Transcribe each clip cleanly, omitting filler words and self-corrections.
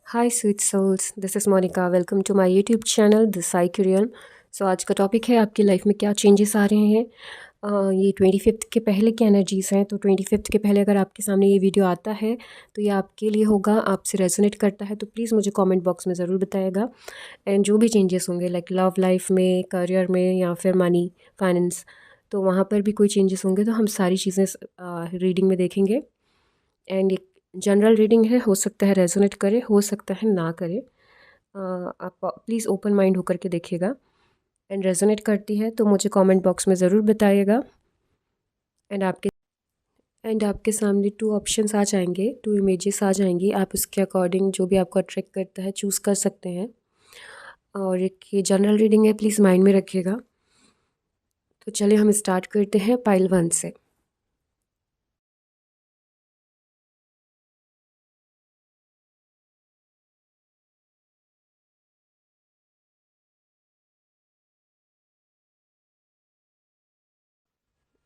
Hi sweet souls, this is Monika. Welcome to my YouTube channel this psych real. So आज का topic है आपकी life में क्या चेंजेस आ रहे हैं। ये 25th के पहले की एनर्जीज़ हैं। तो 25th के पहले अगर आपके सामने ये वीडियो आता है तो ये आपके लिए होगा, आपसे रेजोनेट करता है तो प्लीज़ मुझे कमेंट बॉक्स में ज़रूर बताइएगा। एंड जो भी चेंजेस होंगे लाइक लव लाइफ में, करियर में या फिर मनी, फाइनेंस, तो वहाँ पर भी कोई चेंजेस होंगे तो हम सारी चीज़ें रीडिंग में देखेंगे। एंड एक जनरल रीडिंग है, हो सकता है रेजोनेट करे, हो सकता है ना करे। आप प्लीज़ ओपन माइंड होकर के देखिएगा। एंड रेजोनेट करती है तो मुझे कमेंट बॉक्स में ज़रूर बताइएगा। एंड आपके सामने टू ऑप्शंस आ जाएंगे, टू इमेजेस आ जाएंगी। आप उसके अकॉर्डिंग जो भी आपको अट्रैक्ट करता है चूज़ कर सकते हैं। और एक ये जनरल रीडिंग है, प्लीज़ माइंड में रखिएगा। तो चलिए हम स्टार्ट करते हैं पाइल 1 से।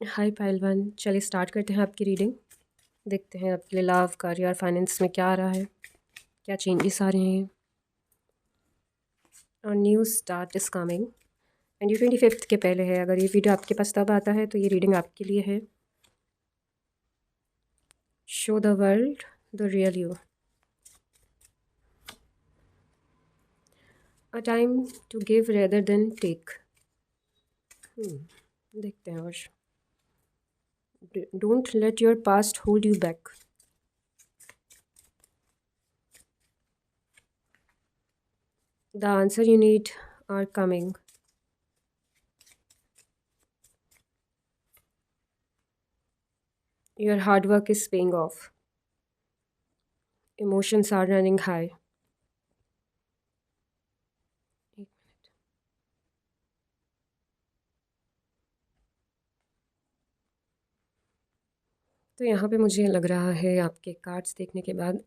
हाय पाइल 1, चलिए स्टार्ट करते हैं आपकी रीडिंग। देखते हैं आपके लिए लव, करियर, फाइनेंस में क्या आ रहा है, क्या चेंजेस आ रहे हैं। और new start is coming. And ये 25th के पहले है। अगर ये वीडियो आपके पास तब आता है तो ये रीडिंग आपके लिए है। Show the world the real you, a time to give rather than take. देखते हैं। और don't let your past hold you back. The answer you need are coming. Your hard work is paying off. Emotions are running high. तो यहाँ पे मुझे लग रहा है आपके कार्ड्स देखने के बाद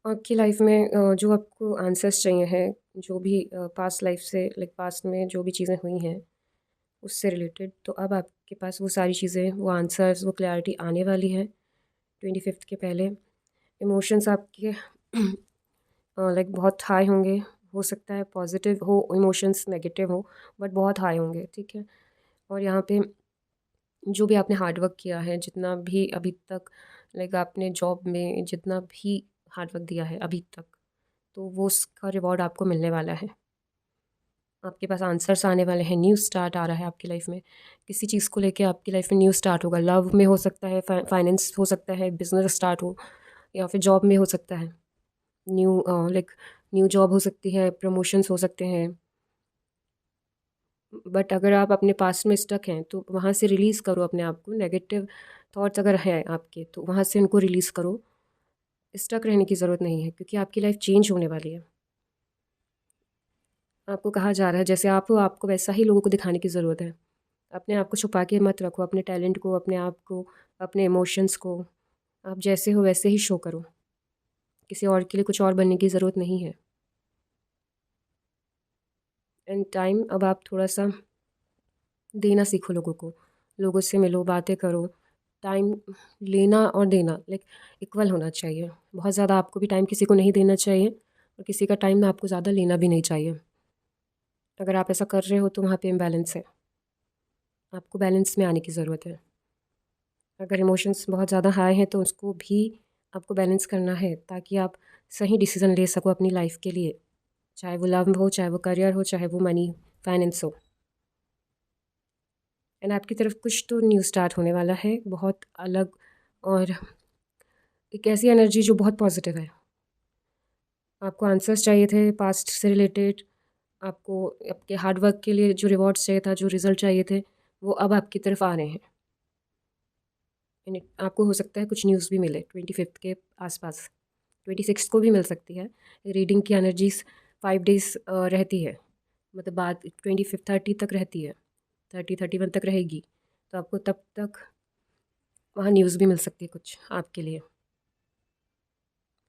आपकी लाइफ में जो आपको आंसर्स चाहिए हैं, जो भी पास्ट लाइफ से लाइक पास्ट में जो भी चीज़ें हुई हैं उससे रिलेटेड, तो अब आपके पास वो सारी चीज़ें, वो आंसर्स, वो क्लैरिटी आने वाली है 25th के पहले। इमोशंस आपके लाइक बहुत हाई होंगे। हो सकता है पॉजिटिव हो इमोशंस, नेगेटिव हो, बट बहुत हाई होंगे, ठीक है। और यहाँ पे जो भी आपने हार्डवर्क किया है, जितना भी अभी तक लाइक आपने जॉब में जितना भी हार्डवर्क दिया है अभी तक, तो वो उसका रिवॉर्ड आपको मिलने वाला है। आपके पास आंसर्स आने वाले हैं। न्यू स्टार्ट आ रहा है आपकी लाइफ में। किसी चीज़ को लेके आपकी लाइफ में न्यू स्टार्ट होगा। लव में हो सकता है, फाइनेंस हो सकता है, बिजनेस स्टार्ट हो, या फिर जॉब में हो सकता है। न्यू लाइक न्यू जॉब हो सकती है, प्रमोशंस हो सकते हैं। बट अगर आप अपने पास्ट में स्टक हैं तो वहाँ से रिलीज़ करो अपने आप को। नेगेटिव थॉट्स अगर हैं आपके तो वहाँ से उनको रिलीज़ करो। स्टक रहने की ज़रूरत नहीं है क्योंकि आपकी लाइफ चेंज होने वाली है। आपको कहा जा रहा है जैसे आप हो, आपको वैसा ही लोगों को दिखाने की ज़रूरत है। अपने आप को छुपा के मत रखो, अपने टैलेंट को, अपने आप को, अपने इमोशंस को। आप जैसे हो वैसे ही शो करो। किसी और के लिए कुछ और बनने की ज़रूरत नहीं है। एंड टाइम, अब आप थोड़ा सा देना सीखो लोगों को। लोगों से मिलो, बातें करो। टाइम लेना और देना लाइक इक्वल होना चाहिए। बहुत ज़्यादा आपको भी टाइम किसी को नहीं देना चाहिए और किसी का टाइम आपको ज़्यादा लेना भी नहीं चाहिए। अगर आप ऐसा कर रहे हो तो वहाँ पे इम्बैलेंस है। आपको बैलेंस में आने की ज़रूरत है। अगर इमोशंस बहुत ज़्यादा हाई हैं तो उसको भी आपको बैलेंस करना है ताकि आप सही डिसीज़न ले सको अपनी लाइफ के लिए। चाहे वो लव हो, चाहे वो करियर हो, चाहे वो मनी, फाइनेंस हो। एंड आपकी तरफ कुछ तो न्यू स्टार्ट होने वाला है, बहुत अलग। और एक ऐसी एनर्जी जो बहुत पॉजिटिव है। आपको आंसर्स चाहिए थे पास्ट से रिलेटेड। आपको आपके हार्डवर्क के लिए जो रिवॉर्ड्स चाहिए था, जो रिजल्ट चाहिए थे, वो अब आपकी तरफ आ रहे हैं। आपको हो सकता है कुछ न्यूज़ भी मिले 25th के आसपास। 26 को भी मिल सकती है। रीडिंग की एनर्जीज 5 डेज रहती है, मतलब बाद 25 30 तक रहती है। 31 तक रहेगी। तो आपको तब तक वहाँ न्यूज़ भी मिल सकती है कुछ आपके लिए।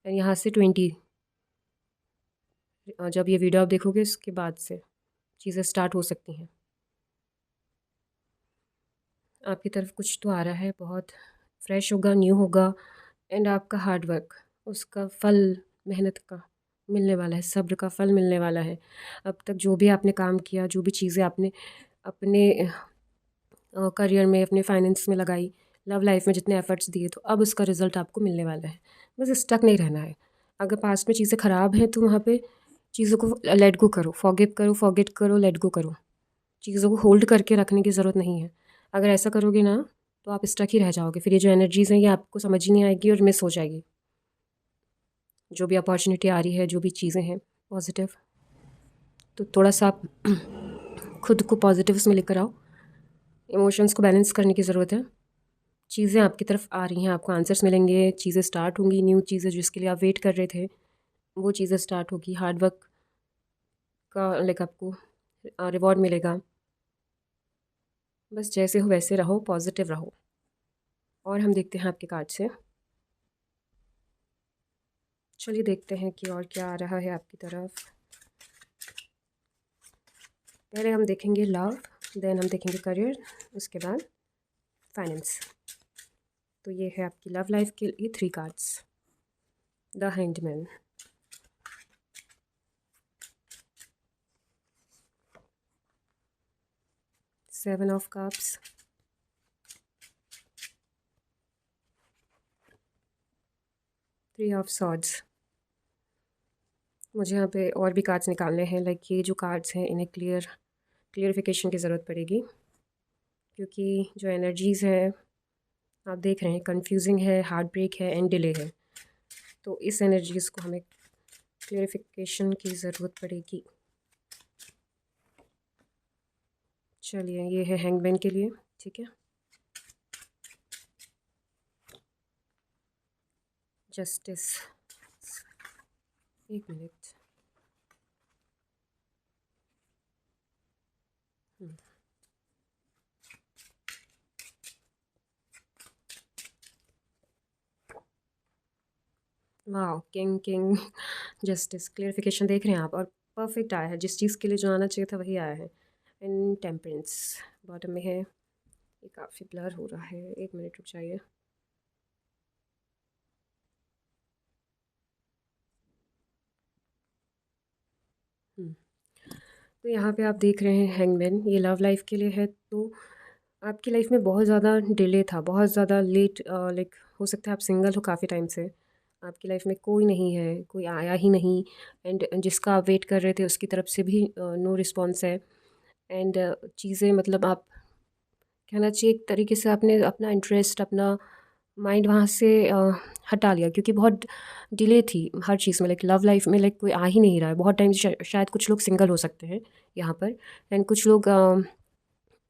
यहाँ से 20, जब ये वीडियो आप देखोगे उसके बाद से चीज़ें स्टार्ट हो सकती हैं। आपकी तरफ कुछ तो आ रहा है, बहुत फ्रेश होगा, न्यू होगा। एंड आपका हार्ड वर्क, उसका फल मेहनत का मिलने वाला है, सब्र का फल मिलने वाला है। अब तक जो भी आपने काम किया, जो भी चीज़ें आपने अपने करियर में, अपने फाइनेंस में लगाई, लव लाइफ में जितने एफर्ट्स दिए, तो अब उसका रिज़ल्ट आपको मिलने वाला है। बस स्टक नहीं रहना है। अगर पास्ट में चीज़ें ख़राब हैं तो वहाँ पे चीज़ों को लेट गो करो, फॉरगिव करो, फॉरगेट करो, लेट गो करो। चीज़ों को होल्ड करके रखने की ज़रूरत नहीं है। अगर ऐसा करोगे ना तो आप स्टक ही रह जाओगे। फिर ये जो एनर्जीज़ हैं ये आपको समझ ही नहीं आएगी और मिस हो जाएगी। जो भी अपॉर्चुनिटी आ रही है, जो भी चीज़ें हैं पॉजिटिव, तो थोड़ा सा आप खुद को पॉजिटिव्स में लेकर आओ। इमोशंस को बैलेंस करने की ज़रूरत है। चीज़ें आपकी तरफ आ रही हैं, आपको आंसर्स मिलेंगे, चीज़ें स्टार्ट होंगी, न्यू चीज़ें जिसके लिए आप वेट कर रहे थे वो चीज़ें स्टार्ट होगी। हार्ड वर्क का लाइक आपको रिवॉर्ड मिलेगा। बस जैसे हो वैसे रहो, पॉजिटिव रहो। और हम देखते हैं आपके कार्ड से। चलिए देखते हैं कि और क्या आ रहा है आपकी तरफ। पहले हम देखेंगे लव, देन हम देखेंगे करियर, उसके बाद फाइनेंस। तो ये है आपकी लव लाइफ के लिए 3 cards. The hangman, 7 of cups, 3 of swords. मुझे यहाँ पे और भी कार्ड्स निकालने हैं। लाइक ये जो कार्ड्स हैं इन्हें क्लियरिफिकेशन की ज़रूरत पड़ेगी, क्योंकि जो एनर्जीज़ हैं आप देख रहे हैं कंफ्यूजिंग है, हार्ट ब्रेक है एंड डिले है। तो इस एनर्जीज़ को हमें क्लियरिफिकेशन की ज़रूरत पड़ेगी। चलिए ये है हैंगमैन के लिए, ठीक है। जस्टिस, एक मिनट। वाह, किंग किंग जस्टिस, क्लियरिफिकेशन देख रहे हैं आप, और परफेक्ट आया है। जिस चीज़ के लिए जो आना चाहिए था वही आया है। एंड टेम्परेंस बॉटम में है। ये काफ़ी ब्लर हो रहा है, एक मिनट रुक जाइए। तो यहाँ पे आप देख रहे हैं हैंगमैन, ये लव लाइफ के लिए है। तो आपकी लाइफ में बहुत ज़्यादा डिले था, बहुत ज़्यादा लेट, लाइक हो सकता है आप सिंगल हो काफ़ी टाइम से, आपकी लाइफ में कोई नहीं है, कोई आया ही नहीं। एंड जिसका आप वेट कर रहे थे उसकी तरफ से भी नो रिस्पॉन्स है। एंड चीज़ें मतलब आप कहना चाहिए एक तरीके से आपने अपना इंटरेस्ट, अपना माइंड वहाँ से हटा लिया, क्योंकि बहुत डिले थी हर चीज़ में। लाइक लव लाइफ में लाइक कोई आ ही नहीं रहा है बहुत टाइम से। शायद कुछ लोग सिंगल हो सकते हैं यहाँ पर, एंड कुछ लोग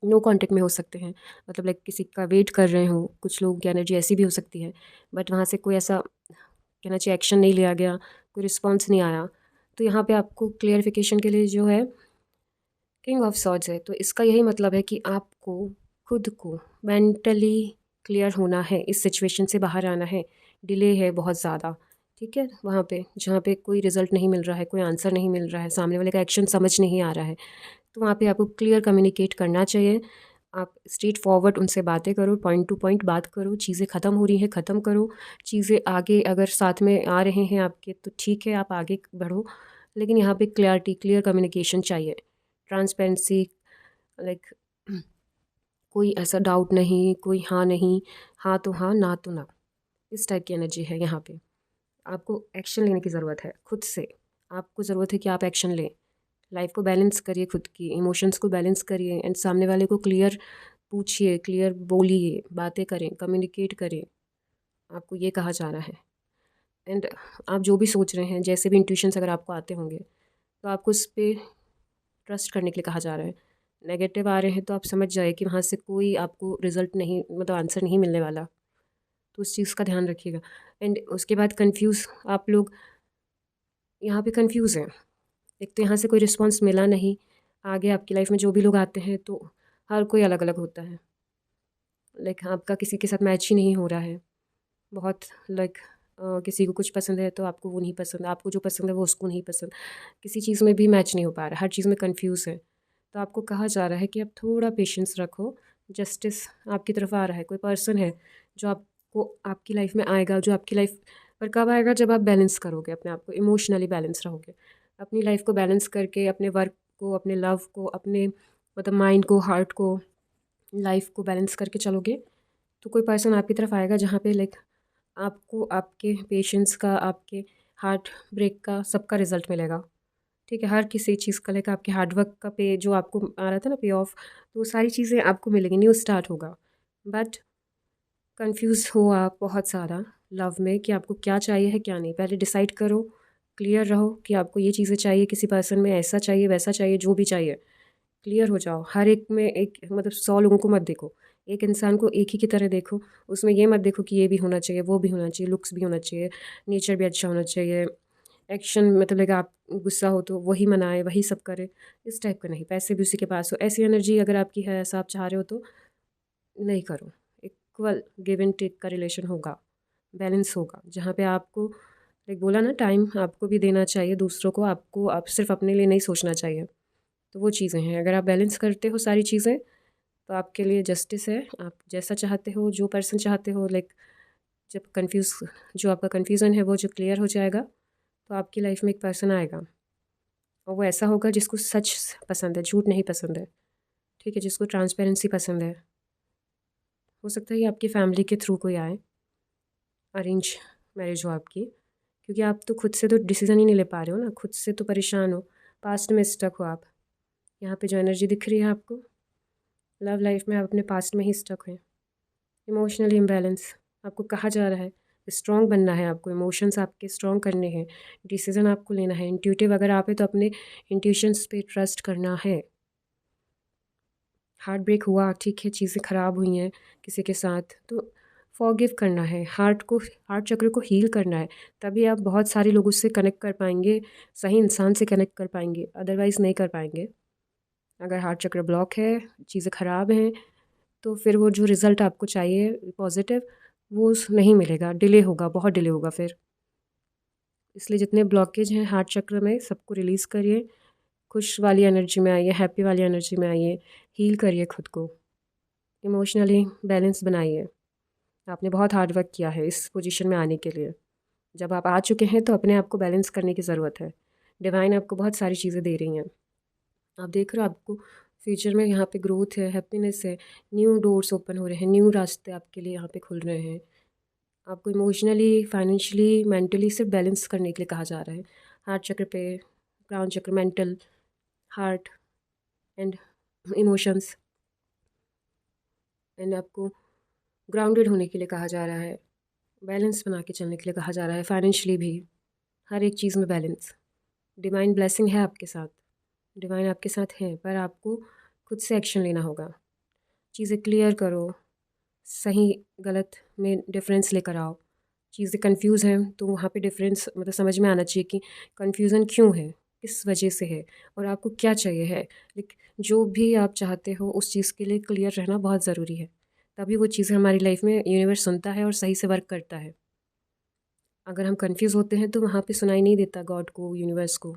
नो कांटेक्ट में हो सकते हैं, मतलब लाइक किसी का वेट कर रहे हो। कुछ लोग की एनर्जी ऐसी भी हो सकती है, बट वहाँ से कोई ऐसा कहना चाहिए एक्शन नहीं लिया गया, कोई रिस्पॉन्स नहीं आया। तो यहाँ पे आपको क्लियरिफिकेशन के लिए जो है किंग ऑफ सॉर्ड्स है। तो इसका यही मतलब है कि आपको खुद को मेंटली क्लियर होना है, इस सिचुएशन से बाहर आना है। डिले है बहुत ज़्यादा, ठीक है, वहाँ पे जहाँ पे कोई रिज़ल्ट नहीं मिल रहा है, कोई आंसर नहीं मिल रहा है, सामने वाले का एक्शन समझ नहीं आ रहा है। तो वहाँ पे आपको क्लियर कम्युनिकेट करना चाहिए। आप स्ट्रेट फॉरवर्ड उनसे बातें करो, पॉइंट टू पॉइंट बात करो। चीज़ें ख़त्म हो रही हैं, ख़त्म करो। चीज़ें आगे अगर साथ में आ रहे हैं आपके तो ठीक है, आप आगे बढ़ो। लेकिन यहाँ पे क्लियरिटी, क्लियर कम्युनिकेशन चाहिए, ट्रांसपेरेंसी। लाइक कोई ऐसा डाउट नहीं, कोई हाँ नहीं, हाँ तो हाँ, ना तो ना, इस टाइप की एनर्जी है यहाँ पे। आपको एक्शन लेने की ज़रूरत है खुद से। आपको ज़रूरत है कि आप एक्शन लें। लाइफ को बैलेंस करिए, खुद की इमोशंस को बैलेंस करिए, एंड सामने वाले को क्लियर पूछिए, क्लियर बोलिए, बातें करें, कम्युनिकेट करें। आपको ये कहा जा रहा है। एंड आप जो भी सोच रहे हैं, जैसे भी इंट्यूशंस अगर आपको आते होंगे, तो आपको उस पर ट्रस्ट करने के लिए कहा जा रहा है। नेगेटिव आ रहे हैं तो आप समझ जाए कि वहाँ से कोई आपको रिज़ल्ट नहीं, मतलब आंसर नहीं मिलने वाला। तो उस चीज़ का ध्यान रखिएगा। एंड उसके बाद कंफ्यूज आप लोग यहाँ पे कंफ्यूज हैं। एक तो यहाँ से कोई रिस्पॉन्स मिला नहीं। आगे आपकी लाइफ में जो भी लोग आते हैं तो हर कोई अलग अलग होता है। लाइक आपका किसी के साथ मैच ही नहीं हो रहा है बहुत। लाइक किसी को कुछ पसंद है तो आपको वो नहीं पसंद, आपको जो पसंद है वो उसको नहीं पसंद। किसी चीज़ में भी मैच नहीं हो पा रहा, हर चीज़ में कंफ्यूज है। तो आपको कहा जा रहा है कि आप थोड़ा पेशेंस रखो। जस्टिस आपकी तरफ आ रहा है, कोई पर्सन है जो आपको आपकी लाइफ में आएगा, जो आपकी लाइफ पर कब आएगा? जब आप बैलेंस करोगे अपने आप को, इमोशनली बैलेंस रहोगे, अपनी लाइफ को बैलेंस करके, अपने वर्क को, अपने लव को, अपने मतलब माइंड को, हार्ट को, लाइफ को बैलेंस करके चलोगे, तो कोई पर्सन आपकी तरफ आएगा जहाँ पे लाइक आपको आपके पेशेंस का, आपके हार्ट ब्रेक का, सबका रिजल्ट मिलेगा। ठीक है, हर किसी चीज़ का लाइक आपके हार्डवर्क का पे जो आपको आ रहा था ना, पे ऑफ, तो वो सारी चीज़ें आपको मिलेंगी, न्यू स्टार्ट होगा। बट कंफ्यूज हो आप बहुत सारा लव में कि आपको क्या चाहिए है क्या नहीं। पहले डिसाइड करो, क्लियर रहो कि आपको ये चीज़ें चाहिए किसी पर्सन में, ऐसा चाहिए वैसा चाहिए, जो भी चाहिए क्लियर हो जाओ। हर एक में एक मतलब 100 लोगों को मत देखो, एक इंसान को एक ही की तरह देखो। उसमें ये मत देखो कि ये भी होना चाहिए, वो भी होना चाहिए, लुक्स भी होना चाहिए, नेचर भी अच्छा होना चाहिए, एक्शन मतलब लाइक आप गुस्सा हो तो वही मनाए, वही सब करे, इस टाइप का नहीं। पैसे भी उसी के पास हो, ऐसी एनर्जी अगर आपकी है, ऐसा आप चाह रहे हो तो नहीं करो। इक्वल गिव एंड टेक का रिलेशन होगा, बैलेंस होगा, जहाँ पे आपको लाइक बोला ना, टाइम आपको भी देना चाहिए दूसरों को, आपको आप सिर्फ अपने लिए नहीं सोचना चाहिए। तो वो चीज़ें हैं, अगर आप बैलेंस करते हो सारी चीज़ें तो आपके लिए जस्टिस है। आप जैसा चाहते हो, जो पर्सन चाहते हो, लाइक जब कन्फ्यूज़, जो आपका कन्फ्यूज़न है वो जो क्लियर हो जाएगा, तो आपकी लाइफ में एक पर्सन आएगा, और वो ऐसा होगा जिसको सच पसंद है, झूठ नहीं पसंद है। ठीक है, जिसको ट्रांसपेरेंसी पसंद है। हो सकता है ये आपकी फैमिली के थ्रू कोई आए, अरेंज मैरिज हो आपकी, क्योंकि आप तो खुद से तो डिसीज़न ही नहीं ले पा रहे हो ना, खुद से तो परेशान हो, पास्ट में स्टक हो आप। यहाँ पे जो एनर्जी दिख रही है आपको लव लाइफ में, आप अपने पास्ट में ही स्टक हैं, इमोशनली इम्बैलेंस। आपको कहा जा रहा है स्ट्रॉन्ग बनना है, आपको इमोशंस आपके स्ट्रॉन्ग करने हैं, डिसीज़न आपको लेना है। इंट्यूटिव अगर आप है तो अपने इंट्यूशंस पे ट्रस्ट करना है। हार्ट ब्रेक हुआ, ठीक है, चीज़ें ख़राब हुई हैं किसी के साथ, तो फॉरगिव करना है, हार्ट चक्र को हील करना है। तभी आप बहुत सारे लोगों से कनेक्ट कर पाएंगे, सही इंसान से कनेक्ट कर पाएंगे, अदरवाइज़ नहीं कर पाएंगे। अगर हार्ट चक्र ब्लॉक है, चीज़ें ख़राब हैं, तो फिर वो जो रिज़ल्ट आपको चाहिए पॉजिटिव, वो नहीं मिलेगा, डिले होगा, बहुत डिले होगा फिर। इसलिए जितने ब्लॉकेज हैं हार्ट चक्र में, सबको रिलीज़ करिए, खुश वाली एनर्जी में आइए, हैप्पी वाली एनर्जी में आइए, हील करिए खुद को, इमोशनली बैलेंस बनाइए। आपने बहुत हार्ड वर्क किया है इस पोजीशन में आने के लिए। जब आप आ चुके हैं तो अपने आप को बैलेंस करने की ज़रूरत है। डिवाइन आपको बहुत सारी चीज़ें दे रही हैं, आप देख रहे हो, आपको फ्यूचर में यहाँ पे ग्रोथ है, हैप्पीनेस है, न्यू डोर्स ओपन हो रहे हैं, न्यू रास्ते आपके लिए यहाँ पे खुल रहे हैं। आपको इमोशनली, फाइनेंशियली, मेंटली सिर्फ बैलेंस करने के लिए कहा जा रहा है। हार्ट चक्र पे, क्राउन चक्र, mental, heart and emotions, and आपको ग्राउंडेड होने के लिए कहा जा रहा है, बैलेंस बना के चलने के लिए कहा जा रहा है, फाइनेंशियली भी, हर एक चीज़ में बैलेंस। डिवाइन ब्लेसिंग है आपके साथ, डिवाइन आपके साथ है, पर आपको खुद से एक्शन लेना होगा। चीज़ें क्लियर करो, सही गलत में डिफरेंस लेकर आओ। चीज़ें कंफ्यूज हैं तो वहाँ पे डिफरेंस मतलब समझ में आना चाहिए कि कंफ्यूजन क्यों है, किस वजह से है, और आपको क्या चाहिए है। लेकिन जो भी आप चाहते हो उस चीज़ के लिए क्लियर रहना बहुत ज़रूरी है, तभी वो चीज़ें हमारी लाइफ में यूनिवर्स सुनता है और सही से वर्क करता है। अगर हम कंफ्यूज होते हैं तो वहाँ पे सुनाई नहीं देता गॉड को, यूनिवर्स को,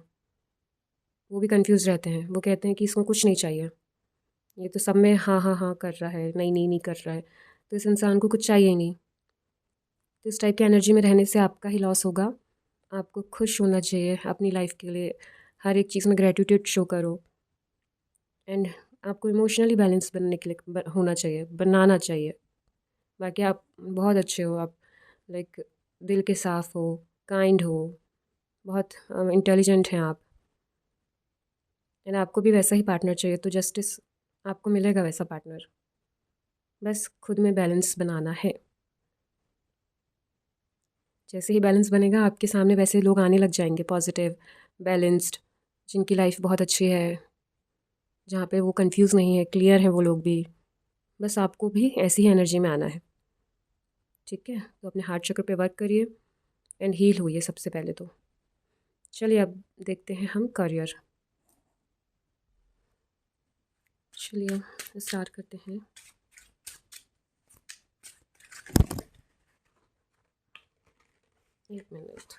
वो भी कंफ्यूज रहते हैं, वो कहते हैं कि इसको कुछ नहीं चाहिए, ये तो सब में हाँ हाँ हाँ कर रहा है, नहीं नहीं नहीं कर रहा है, तो इस इंसान को कुछ चाहिए ही नहीं। तो इस टाइप की एनर्जी में रहने से आपका ही लॉस होगा। आपको खुश होना चाहिए अपनी लाइफ के लिए, हर एक चीज़ में ग्रेटिट्यूड शो करो, एंड आपको इमोशनली बैलेंस बनने के लिए होना चाहिए, बनाना चाहिए। बाकी आप बहुत अच्छे हो, आप लाइक दिल के साफ़ हो, काइंड हो, बहुत इंटेलिजेंट हैं आप, एंड आपको भी वैसा ही पार्टनर चाहिए, तो जस्टिस आपको मिलेगा वैसा पार्टनर। बस खुद में बैलेंस बनाना है, जैसे ही बैलेंस बनेगा आपके सामने वैसे लोग आने लग जाएंगे, पॉजिटिव, बैलेंस्ड, जिनकी लाइफ बहुत अच्छी है, जहाँ पे वो कंफ्यूज नहीं है, क्लियर है वो लोग भी। बस आपको भी ऐसी ही एनर्जी में आना है। ठीक है, तो अपने हार्ट चक्र पे वर्क करिए एंड हील हुई सबसे पहले तो। चलिए अब देखते हैं हम करियर। चलिए स्टार्ट करते हैं। एक minute.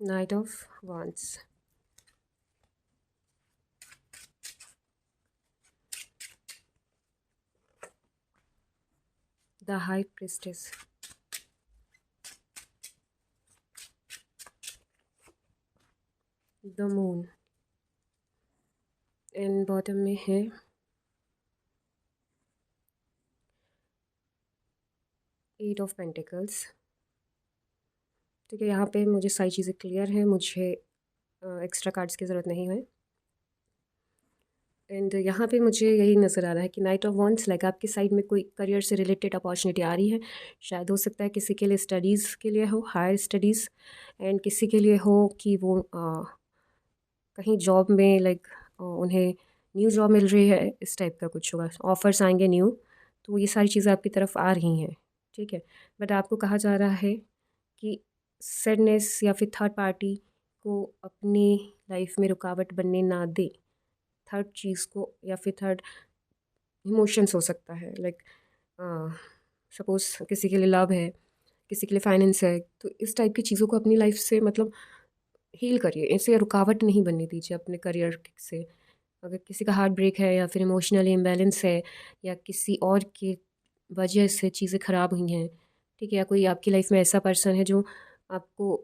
Night of wands, the high priestess, the moon, and bottom में है एट ऑफ पेंटिकल्स। ठीक है, यहाँ पे मुझे सारी चीज़ें क्लियर हैं, मुझे एक्स्ट्रा कार्ड्स की ज़रूरत नहीं है। एंड यहाँ पे मुझे यही नज़र आ रहा है कि नाइट ऑफ वॉन्ड्स, लाइक आपकी साइड में कोई करियर से रिलेटेड अपॉर्चुनिटी आ रही है। शायद हो सकता है किसी के लिए स्टडीज़ के लिए हो, हायर स्टडीज़, एंड किसी के लिए हो कि वो कहीं जॉब में, लाइक उन्हें न्यू जॉब मिल रही है, इस टाइप का कुछ होगा, ऑफ़र्स आएंगे न्यू। तो ये सारी चीज़ें आपकी तरफ आ रही हैं। ठीक है, बट आपको कहा जा रहा है कि सैडनेस या फिर थर्ड पार्टी को अपनी लाइफ में रुकावट बनने ना दे। थर्ड चीज़ को या फिर थर्ड इमोशंस हो सकता है, लाइक सपोज़ किसी के लिए लव है, किसी के लिए फाइनेंस है, तो इस टाइप की चीज़ों को अपनी लाइफ से मतलब हील करिए, इसे रुकावट नहीं बनने दीजिए अपने करियर से। अगर किसी का हार्ट ब्रेक है या फिर इमोशनली इम्बैलेंस है या किसी और की वजह से चीज़ें ख़राब हुई हैं, ठीक है, या कोई आपकी लाइफ में ऐसा पर्सन है जो आपको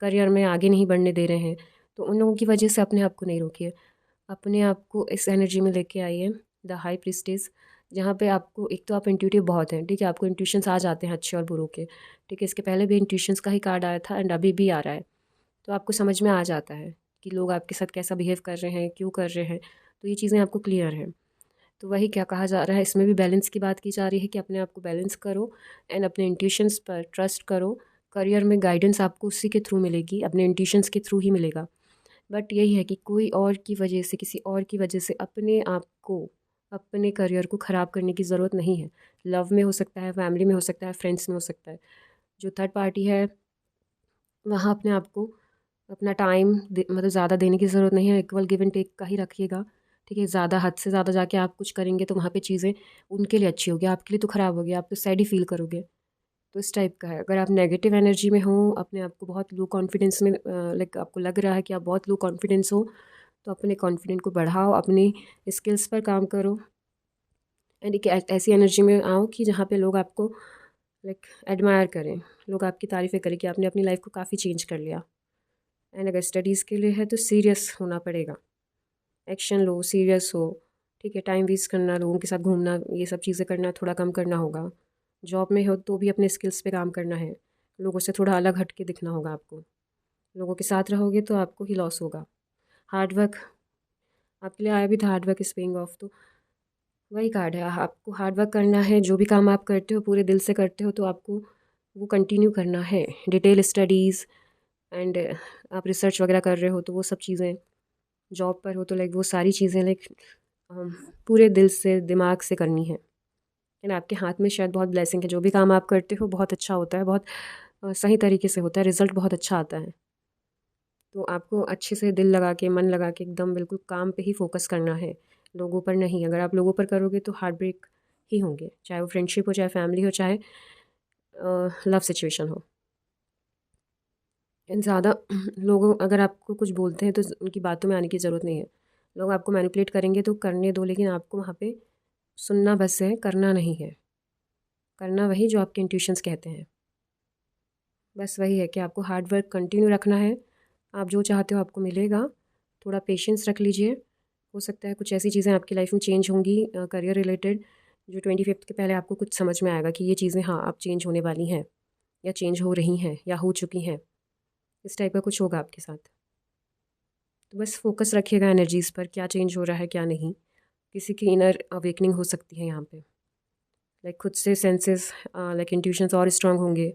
करियर में आगे नहीं बढ़ने दे रहे हैं, तो उन लोगों की वजह से अपने आप को नहीं रोकिए। अपने आप को इस एनर्जी में लेके आइए, द हाई प्रीस्टेस, जहाँ पे आपको, एक तो आप इंट्यूटिव बहुत हैं, ठीक है, आपको इंट्यूशंस आ जाते हैं अच्छे और बुरों के। ठीक है, इसके पहले भी इंट्यूशंस का ही कार्ड आया था एंड अभी भी आ रहा है। तो आपको समझ में आ जाता है कि लोग आपके साथ कैसा बिहेव कर रहे हैं, क्यों कर रहे हैं, तो ये चीज़ें आपको क्लियर हैं। तो वही क्या कहा जा रहा है, इसमें भी बैलेंस की बात की जा रही है कि अपने आप को बैलेंस करो एंड अपने इंट्यूशंस पर ट्रस्ट करो। करियर में गाइडेंस आपको उसी के थ्रू मिलेगी, अपने इंट्यूशंस के थ्रू ही मिलेगा। बट यही है कि कोई और की वजह से, किसी और की वजह से अपने आप को, अपने करियर को ख़राब करने की ज़रूरत नहीं है। लव में हो सकता है, फैमिली में हो सकता है, फ्रेंड्स में हो सकता है। जो थर्ड पार्टी है वहाँ अपने आप को अपना टाइम मतलब ज़्यादा देने की ज़रूरत नहीं है, इक्वल गिव एंड टेक का ही रखिएगा। ठीक है, ज़्यादा हद से ज़्यादा जाके आप कुछ करेंगे तो वहाँ पे चीज़ें उनके लिए अच्छी होगी, आपके लिए तो ख़राब होगी, आप तो सैड ही फील करोगे। तो इस टाइप का है। अगर आप नेगेटिव एनर्जी में हो, अपने आप को बहुत लो कॉन्फिडेंस में, लाइक आपको लग रहा है कि आप बहुत लो कॉन्फिडेंस हो, तो अपने कॉन्फिडेंस को बढ़ाओ, अपनी स्किल्स पर काम करो एंड एक ऐसी एनर्जी में आओ कि जहाँ पे लोग आपको लाइक एडमायर करें, लोग आपकी तारीफ़ें करें कि आपने अपनी लाइफ को काफ़ी चेंज कर लिया। एंड अगर स्टडीज़ के लिए है तो सीरियस होना पड़ेगा, एक्शन लो, सीरियस हो। ठीक है, टाइम वेस्ट करना, लोगों के साथ घूमना, ये सब चीज़ें करना थोड़ा कम करना होगा। जॉब में हो तो भी अपने स्किल्स पे काम करना है, लोगों से थोड़ा अलग हट के दिखना होगा आपको। लोगों के साथ रहोगे तो आपको ही लॉस होगा। हार्ड वर्क आपके लिए आया भी था, hard work is paying off, तो वही कार्ड है, आपको हार्ड वर्क करना है। जो भी काम आप करते हो पूरे दिल से करते हो तो आपको वो कंटिन्यू करना है। डिटेल स्टडीज़ एंड आप रिसर्च वगैरह कर रहे हो तो वो सब चीज़ें, जॉब पर हो तो लाइक वो सारी चीज़ें लाइक पूरे दिल से, दिमाग से करनी है। एंड आपके हाथ में शायद बहुत ब्लेसिंग है, जो भी काम आप करते हो बहुत अच्छा होता है, बहुत सही तरीके से होता है, रिज़ल्ट बहुत अच्छा आता है। तो आपको अच्छे से दिल लगा के, मन लगा के, एकदम बिल्कुल काम पे ही फोकस करना है, लोगों पर नहीं। अगर आप लोगों पर करोगे तो हार्ट ब्रेक ही होंगे, चाहे वो फ्रेंडशिप हो, चाहे फैमिली हो, चाहे लव सिचुएशन हो। एंड ज़्यादा लोगों अगर आपको कुछ बोलते हैं तो उनकी बातों में आने की ज़रूरत नहीं है। लोग आपको मैनिपुलेट करेंगे तो करने दो, लेकिन आपको वहाँ पे सुनना बस है, करना नहीं है। करना वही जो आपके इंट्यूशंस कहते हैं। बस वही है कि आपको हार्ड वर्क कंटिन्यू रखना है, आप जो चाहते हो आपको मिलेगा। थोड़ा पेशेंस रख लीजिए, हो सकता है कुछ ऐसी चीज़ें आपकी लाइफ में चेंज होंगी करियर रिलेटेड, जो 25th के पहले आपको कुछ समझ में आएगा कि ये चीज़ें हाँ अब चेंज होने वाली हैं, या चेंज हो रही हैं, या हो चुकी हैं। इस टाइप का कुछ होगा आपके साथ। तो बस फोकस रखिएगा एनर्जीज़ पर, क्या चेंज हो रहा है क्या नहीं। किसी की इनर अवेकनिंग हो सकती है यहाँ पे, लाइक खुद से सेंसेस, लाइक इंट्यूशंस और स्ट्रांग होंगे,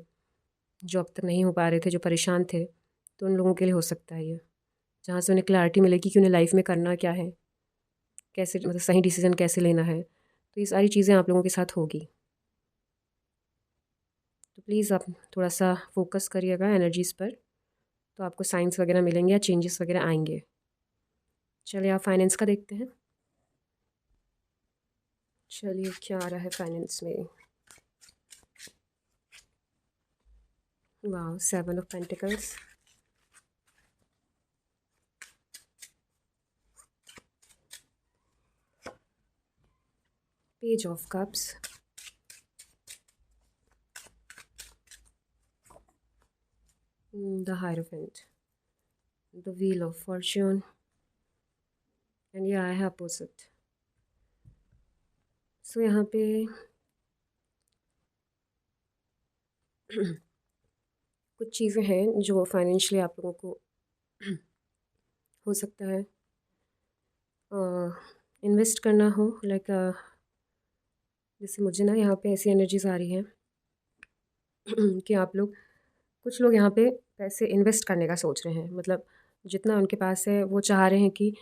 जो अब तक नहीं हो पा रहे थे, जो परेशान थे, तो उन लोगों के लिए हो सकता है ये, जहाँ से उन्हें क्लैरिटी मिलेगी कि उन्हें लाइफ में करना क्या है, कैसे मतलब सही डिसीजन कैसे लेना है। तो ये सारी चीज़ें आप लोगों के साथ होगी। तो प्लीज़ आप थोड़ा सा फोकस करिएगा एनर्जीज़ पर, तो आपको साइंस वगैरह मिलेंगे या चेंजेस वगैरह आएंगे। चलिए आप फाइनेंस का देखते हैं। चलिए क्या आ रहा है फाइनेंस में। वाह, 7 of pentacles, page of cups, the hierophant, the wheel of Fortune and ये आया है अपोजिट। सो यहाँ पे कुछ चीज़ें हैं जो फाइनेंशियली आप लोगों को हो सकता है इन्वेस्ट करना हो। लाइक जैसे मुझे ना यहाँ पे ऐसी एनर्जीज आ रही हैं कि आप लोग, कुछ लोग यहाँ पे पैसे इन्वेस्ट करने का सोच रहे हैं। मतलब जितना उनके पास है वो चाह रहे हैं कि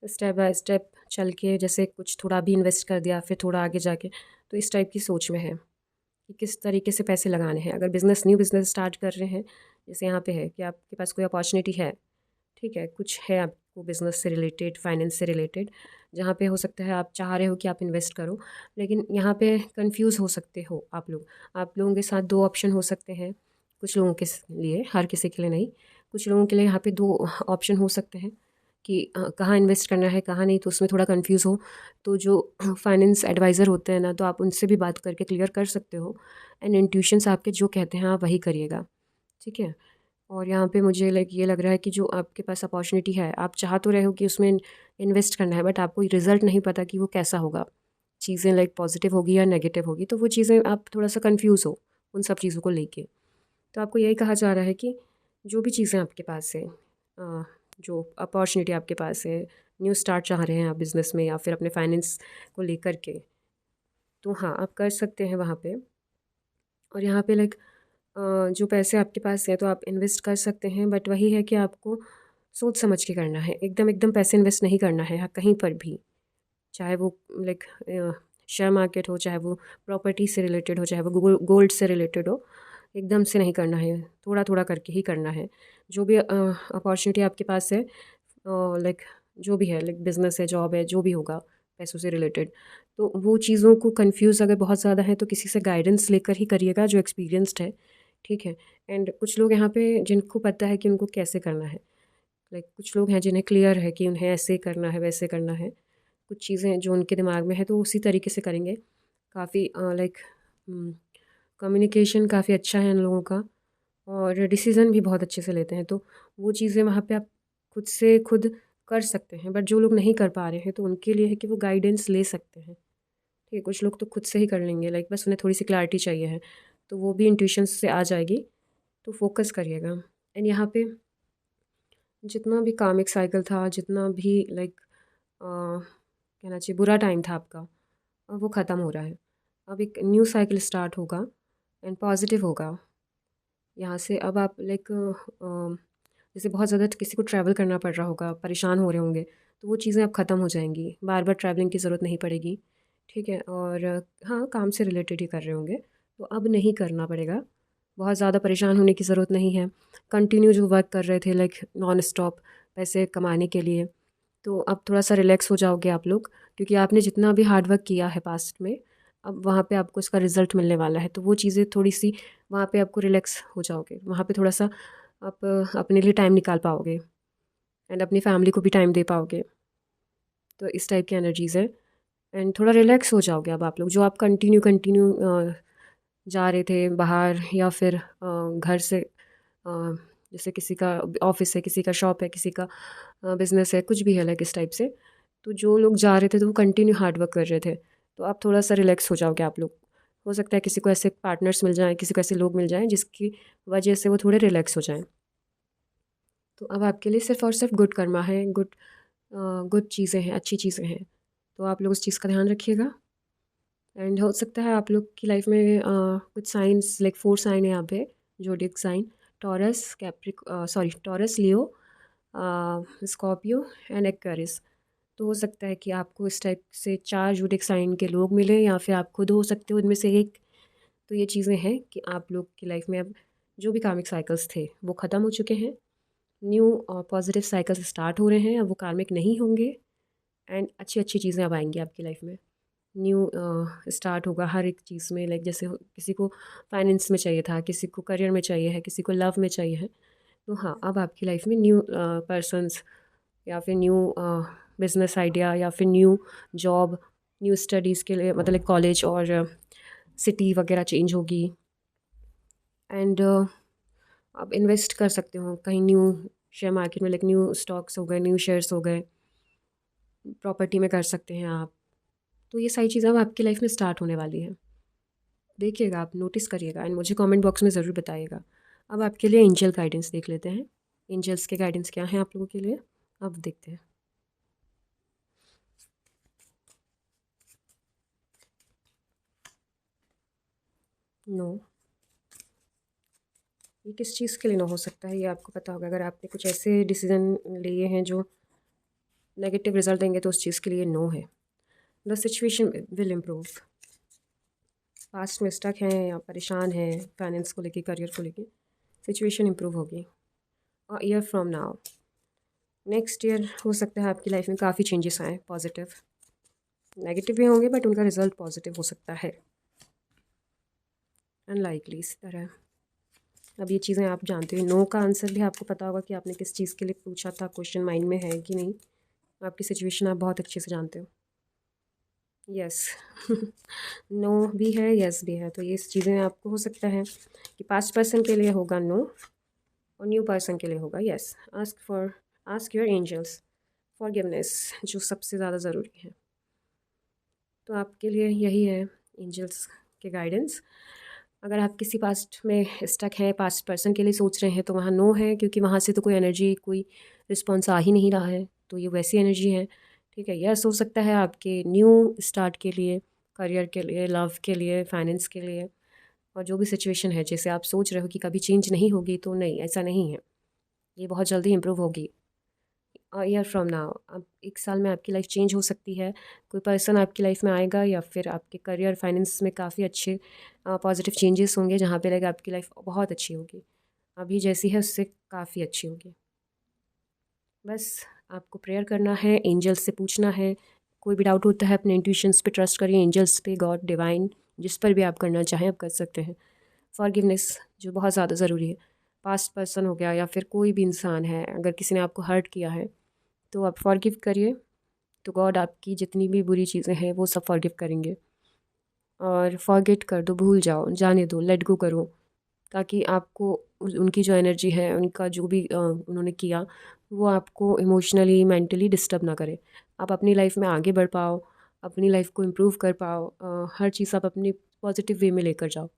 स्टेप बाय स्टेप चल के, जैसे कुछ थोड़ा भी इन्वेस्ट कर दिया फिर थोड़ा आगे जाके, तो इस टाइप की सोच में है कि किस तरीके से पैसे लगाने हैं। अगर न्यू बिज़नेस स्टार्ट कर रहे हैं, जैसे यहाँ पे है कि आपके पास कोई अपॉर्चुनिटी है, ठीक है, कुछ है आपको बिज़नेस से रिलेटेड, फाइनेंस से रिलेटेड, जहाँ पे हो सकता है आप चाह रहे हो कि आप इन्वेस्ट करो, लेकिन यहाँ पे कंफ्यूज हो सकते हो आप लोग। आप लोगों के साथ दो ऑप्शन हो सकते हैं, कुछ लोगों के लिए, हर किसी के लिए नहीं, कुछ लोगों के लिए यहाँ पे दो ऑप्शन हो सकते हैं कि कहाँ इन्वेस्ट करना है कहाँ नहीं। तो उसमें थोड़ा कंफ्यूज हो तो जो फाइनेंस एडवाइज़र होते हैं ना, तो आप उनसे भी बात करके क्लियर कर सकते हो। एंड इंट्यूशंस आपके जो कहते हैं आप वही करिएगा, ठीक है। और यहाँ पे मुझे लाइक ये लग रहा है कि जो आपके पास अपॉर्चुनिटी है, आप चाह तो रहे हो कि उसमें इन्वेस्ट करना है, बट आपको रिज़ल्ट नहीं पता कि वो कैसा होगा, चीज़ें लाइक पॉजिटिव होगी या नेगेटिव होगी। तो वो चीज़ें आप थोड़ा सा कंफ्यूज हो उन सब चीज़ों को लेके। तो आपको यही कहा जा रहा है कि जो भी चीज़ें आपके पास है, जो अपॉर्चुनिटी आपके पास है, न्यू स्टार्ट चाह रहे हैं आप बिज़नेस में या फिर अपने फाइनेंस को लेकर के, तो हाँ आप कर सकते हैं वहाँ पे। और यहाँ पे लाइक जो पैसे आपके पास है तो आप इन्वेस्ट कर सकते हैं, बट वही है कि आपको सोच समझ के करना है। एकदम एकदम पैसे इन्वेस्ट नहीं करना है कहीं पर भी, चाहे वो लाइक शेयर मार्केट हो, चाहे वो प्रॉपर्टी से रिलेटेड हो, चाहे वो गोल्ड से रिलेटेड हो। एकदम से नहीं करना है, थोड़ा थोड़ा करके ही करना है। जो भी अपॉर्चुनिटी आपके पास है, लाइक जो भी है, लाइक बिज़नेस है, जॉब है, जो भी होगा पैसों से रिलेटेड, तो वो चीज़ों को कंफ्यूज अगर बहुत ज़्यादा है तो किसी से गाइडेंस लेकर ही करिएगा जो एक्सपीरियंस्ड है, ठीक है। एंड कुछ लोग यहाँ पे जिनको पता है कि उनको कैसे करना है, लाइक कुछ लोग हैं जिन्हें क्लियर है कि उन्हें ऐसे करना है वैसे करना है, कुछ चीज़ें जो उनके दिमाग में है तो उसी तरीके से करेंगे। काफ़ी लाइक कम्युनिकेशन काफ़ी अच्छा है इन लोगों का, और डिसीज़न भी बहुत अच्छे से लेते हैं। तो वो चीज़ें वहाँ पे आप खुद से खुद कर सकते हैं, बट जो लोग नहीं कर पा रहे हैं तो उनके लिए है कि वो गाइडेंस ले सकते हैं, ठीक है। कुछ लोग तो खुद से ही कर लेंगे, लाइक बस उन्हें थोड़ी सी क्लैरिटी चाहिए है, तो वो भी इंट्यूशन से आ जाएगी। तो फोकस करिएगा। एंड यहाँ पे जितना भी कामिक साइकिल था, जितना भी लाइक कहना चाहिए बुरा टाइम था आपका, अब वो ख़त्म हो रहा है। अब एक न्यू साइकिल स्टार्ट होगा एंड पॉजिटिव होगा यहाँ से। अब आप लाइक जैसे बहुत ज़्यादा किसी को ट्रैवल करना पड़ रहा होगा, परेशान हो रहे होंगे, तो वो चीज़ें अब ख़त्म हो जाएंगी, बार बार ट्रैवलिंग की ज़रूरत नहीं पड़ेगी, ठीक है। और हाँ, काम से रिलेटेड ही कर रहे होंगे तो अब नहीं करना पड़ेगा, बहुत ज़्यादा परेशान होने की ज़रूरत नहीं है। कंटिन्यू जो वर्क कर रहे थे लाइक नॉन स्टॉप पैसे कमाने के लिए, तो अब थोड़ा सा रिलैक्स हो जाओगे आप लोग, क्योंकि आपने जितना भी हार्ड वर्क किया है पास्ट में, अब वहाँ पे आपको इसका रिज़ल्ट मिलने वाला है। तो वो चीज़ें थोड़ी सी वहाँ पे आपको रिलैक्स हो जाओगे, वहाँ पे थोड़ा सा आप अपने लिए टाइम निकाल पाओगे एंड अपनी फैमिली को भी टाइम दे पाओगे। तो इस टाइप की एनर्जीज़ है एंड थोड़ा रिलैक्स हो जाओगे अब आप लोग। जो आप कंटिन्यू कंटिन्यू जा रहे थे बाहर, या फिर घर से, जैसे किसी का ऑफिस है, किसी का शॉप है, किसी का बिज़नेस है, कुछ भी है लाइक इस टाइप से, तो जो लोग जा रहे थे तो वो कंटिन्यू हार्ड वर्क कर रहे थे, तो आप थोड़ा सा रिलैक्स हो जाओगे आप लोग। हो सकता है किसी को ऐसे पार्टनर्स मिल जाएं, किसी को ऐसे लोग मिल जाएं जिसकी वजह से वो थोड़े रिलैक्स हो जाएं। तो अब आपके लिए सिर्फ़ और सिर्फ गुड कर्मा है, गुड चीज़ें हैं, अच्छी चीज़ें हैं। तो आप लोग उस चीज़ का ध्यान रखिएगा। एंड हो सकता है आप लोग की लाइफ में कुछ साइंस, लाइक 4 साइन है यहाँ पे, zodiac sign, Taurus, Taurus, Leo, Scorpio and Aquarius. तो हो सकता है कि आपको इस टाइप से 4 ज़ोडिएक साइन के लोग मिले, या फिर आप खुद हो सकते हो इनमें से एक। तो ये चीज़ें हैं कि आप लोग की लाइफ में अब जो भी कार्मिक साइकिल्स थे वो ख़त्म हो चुके हैं, न्यू और पॉजिटिव साइकिल्स स्टार्ट हो रहे हैं, अब वो कार्मिक नहीं होंगे एंड अच्छी अच्छी चीज़ें अब आएंगी आपकी लाइफ में। न्यू स्टार्ट होगा हर एक चीज़ में, लाइक जैसे किसी को फाइनेंस में चाहिए था, किसी को करियर में चाहिए है, किसी को लव में चाहिए है, तो हाँ अब आपकी लाइफ में न्यू पर्सन्स, या फिर न्यू बिजनेस आइडिया, या फिर न्यू जॉब, न्यू स्टडीज़ के लिए, मतलब कॉलेज और सिटी वगैरह चेंज होगी। एंड आप इन्वेस्ट कर सकते हो कहीं न्यू शेयर मार्केट में, लाइक न्यू स्टॉक्स हो गए, न्यू शेयर्स हो गए, प्रॉपर्टी में कर सकते हैं आप। तो ये सारी चीज़ें अब आपकी लाइफ में स्टार्ट होने वाली है। देखिएगा, आप नोटिस करिएगा एंड मुझे कमेंट बॉक्स में ज़रूर बताइएगा। अब आपके लिए एंजल गाइडेंस देख लेते हैं। एंजल्स के गाइडेंस क्या हैं आप लोगों के लिए, अब देखते हैं। नो, ये किस चीज़ के लिए नो हो सकता है, ये आपको पता होगा। अगर आपने कुछ ऐसे डिसीजन लिए हैं जो नेगेटिव रिजल्ट देंगे तो उस चीज़ के लिए नो है। The situation will improve. Past में स्टक हैं या परेशान हैं फाइनेंस को लेके, करियर को लेके, सिचुएशन इम्प्रूव होगी। और year from now, next year हो सकता है आपकी लाइफ में काफ़ी चेंजेस आए, पॉजिटिव, नेगेटिव भी होंगे बट उनका रिजल्ट पॉजिटिव हो सकता है। अनलाइकली इस तरह। अब ये चीज़ें आप जानते हो, नो का आंसर भी आपको पता होगा कि आपने किस चीज़ के लिए पूछा था, क्वेश्चन माइंड में है कि नहीं। आपकी सिचुएशन आप बहुत अच्छे से जानते हो। यस नो भी है, यस भी है। तो ये चीज़ें आपको हो सकता है कि पास्ट पर्सन के लिए होगा नो और न्यू पर्सन के लिए होगा yes. Ask your angels forgiveness, जो सबसे ज़्यादा ज़रूरी है। तो आपके लिए यही है एंजल्स के गाइडेंस। अगर आप किसी पास्ट में स्टक हैं, पास्ट पर्सन के लिए सोच रहे हैं, तो वहाँ नो है, क्योंकि वहाँ से तो कोई एनर्जी, कोई रिस्पॉन्स आ ही नहीं रहा है। तो ये वैसी एनर्जी है, ठीक है। यस हो सकता है आपके न्यू स्टार्ट के लिए, करियर के लिए, लव के लिए, फाइनेंस के लिए, और जो भी सिचुएशन है जैसे आप सोच रहे हो कि कभी चेंज नहीं होगी, तो नहीं, ऐसा नहीं है। ये बहुत जल्दी इम्प्रूव होगी। ईयर फ्रॉम नाउ, अब 1 साल में आपकी लाइफ चेंज हो सकती है। कोई पर्सन आपकी लाइफ में आएगा या फिर आपके करियर फाइनेंस में काफ़ी अच्छे पॉजिटिव चेंजेस होंगे, जहाँ पे लगे आपकी लाइफ बहुत अच्छी होगी, अभी जैसी है उससे काफ़ी अच्छी होगी। बस आपको प्रेयर करना है, एंजल्स से पूछना है। कोई भी डाउट होता है अपने इंट्यूशंस पे ट्रस्ट करिए, एंजल्स पे, गॉड, डिवाइन, जिस पर भी आप करना चाहें आप कर सकते हैं। फॉरगिवनेस जो बहुत ज़्यादा ज़रूरी है। पास्ट पर्सन हो गया या फिर कोई भी इंसान है, अगर किसी ने आपको हर्ट किया है तो आप फॉरगिव करिए, तो गॉड आपकी जितनी भी बुरी चीज़ें हैं वो सब फॉरगिव करेंगे। और फॉरगेट कर दो, भूल जाओ, जाने दो, लेट गो करो, ताकि आपको उनकी जो एनर्जी है, उनका जो भी उन्होंने किया, वो आपको इमोशनली, मेंटली डिस्टर्ब ना करे। आप अपनी लाइफ में आगे बढ़ पाओ, अपनी लाइफ को इम्प्रूव कर पाओ, हर चीज़ आप अपनी पॉजिटिव वे में लेकर जाओ।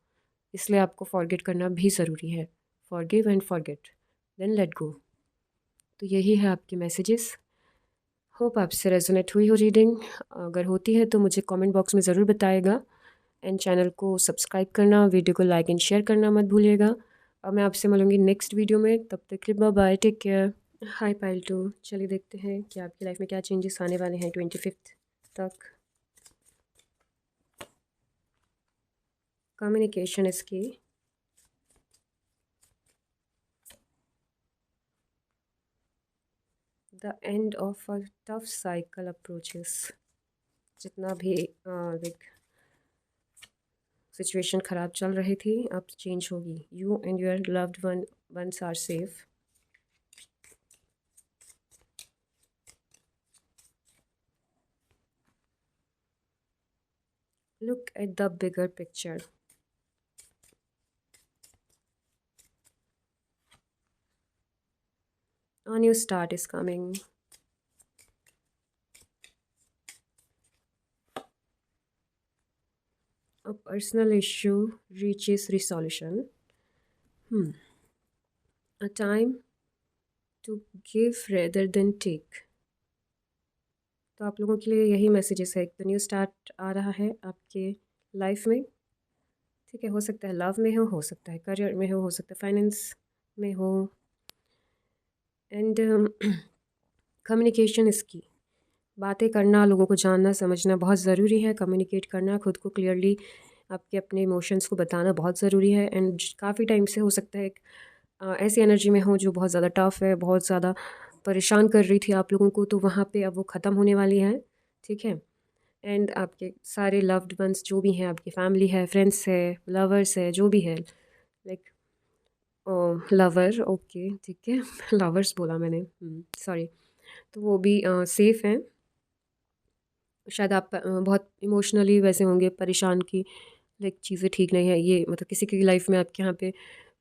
इसलिए आपको फॉरगेट करना भी ज़रूरी है। Forgive and forget, then let go. तो यही है आपके मैसेजेस। होप आपसे रेजोनेट हुई हो रीडिंग। अगर होती है तो मुझे कमेंट बॉक्स में ज़रूर बताइएगा। एंड चैनल को सब्सक्राइब करना, वीडियो को लाइक एंड शेयर करना मत भूलिएगा। और मैं आपसे मिलूँगी नेक्स्ट वीडियो में, तब तक के लिए बाय बाय, टेक केयर। हाय पाइल 2, चलिए देखते हैं कि आपकी लाइफ में क्या चेंजेस आने वाले हैं 25th तक। कम्युनिकेशन इज़ की। The end of a tough cycle approaches. जितना भी लाइक सिचुएशन ख़राब चल रही थी, अब चेंज होगी। You and your loved ones are safe. Look at the bigger picture. A new start is coming. A personal issue reaches resolution. A time to give rather than take. तो आप लोगों के लिए यही मैसेजेस है। एक new start आ रहा है आपके लाइफ में, ठीक है। हो सकता है लव में हो सकता है करियर में हो सकता है फाइनेंस में हो। एंड कम्युनिकेशन इसकी, बातें करना, लोगों को जानना समझना बहुत ज़रूरी है। कम्युनिकेट करना, खुद को क्लियरली आपके अपने इमोशंस को बताना बहुत ज़रूरी है। एंड काफ़ी टाइम से हो सकता है एक ऐसी एनर्जी में हो जो बहुत ज़्यादा टफ है, बहुत ज़्यादा परेशान कर रही थी आप लोगों को, तो वहाँ पे अब वो ख़त्म होने वाली है, ठीक है। एंड आपके सारे लव्ड वंस जो भी हैं, आपकी फैमिली है, फ्रेंड्स है, लवर्स है, जो भी है, लाइक लवर, ओके ठीक है लवर्स बोला मैंने, सॉरी। तो वो भी सेफ़ हैं। शायद आप बहुत इमोशनली वैसे होंगे परेशान, की लाइक चीज़ें ठीक नहीं है, ये मतलब किसी की लाइफ में आपके यहाँ पे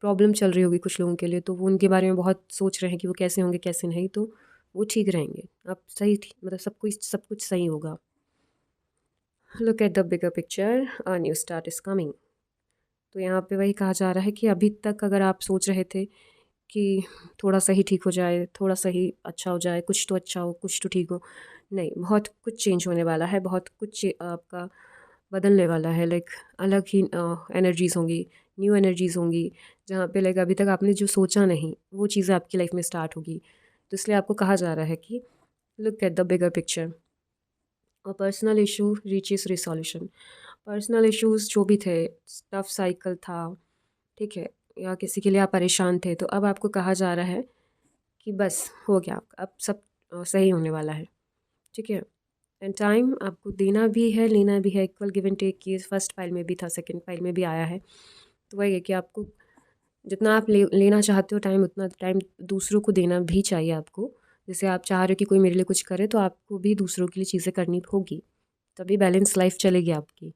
प्रॉब्लम चल रही होगी कुछ लोगों के लिए, तो वो उनके बारे में बहुत सोच रहे हैं कि वो कैसे होंगे कैसे नहीं, तो वो ठीक रहेंगे। अब सही थी, मतलब सब कुछ सही होगा। Look at the bigger picture, a new start is coming. तो यहाँ पे वही कहा जा रहा है कि अभी तक अगर आप सोच रहे थे कि थोड़ा सा ही ठीक हो जाए, थोड़ा सा ही अच्छा हो जाए, कुछ तो अच्छा हो, कुछ तो ठीक हो, नहीं, बहुत कुछ चेंज होने वाला है, बहुत कुछ आपका बदलने वाला है। लाइक अलग ही एनर्जीज़ होंगी, न्यू एनर्जीज़ होंगी, जहाँ पे लाइक अभी तक आपने जो सोचा नहीं वो चीज़ें आपकी लाइफ में स्टार्ट होगी। तो इसलिए आपको कहा जा रहा है कि look at the bigger picture, और personal issue reaches resolution. Personal issues जो भी थे, टफ साइकिल था, ठीक है, या किसी के लिए आप परेशान थे, तो अब आपको कहा जा रहा है कि बस हो गया, अब सब सही होने वाला है, ठीक है। एंड टाइम आपको देना भी है, लेना भी है, इक्वल गिव एंड टेक की फर्स्ट फाइल में भी था, सेकंड फाइल में भी आया है। तो वही है कि आपको जितना आप लेना चाहते हो टाइम, उतना टाइम दूसरों को देना भी चाहिए आपको। जैसे आप चाह रहे हो कि कोई मेरे लिए कुछ करे, तो आपको भी दूसरों के लिए चीज़ें करनी होगी, तभी बैलेंस लाइफ चलेगी आपकी।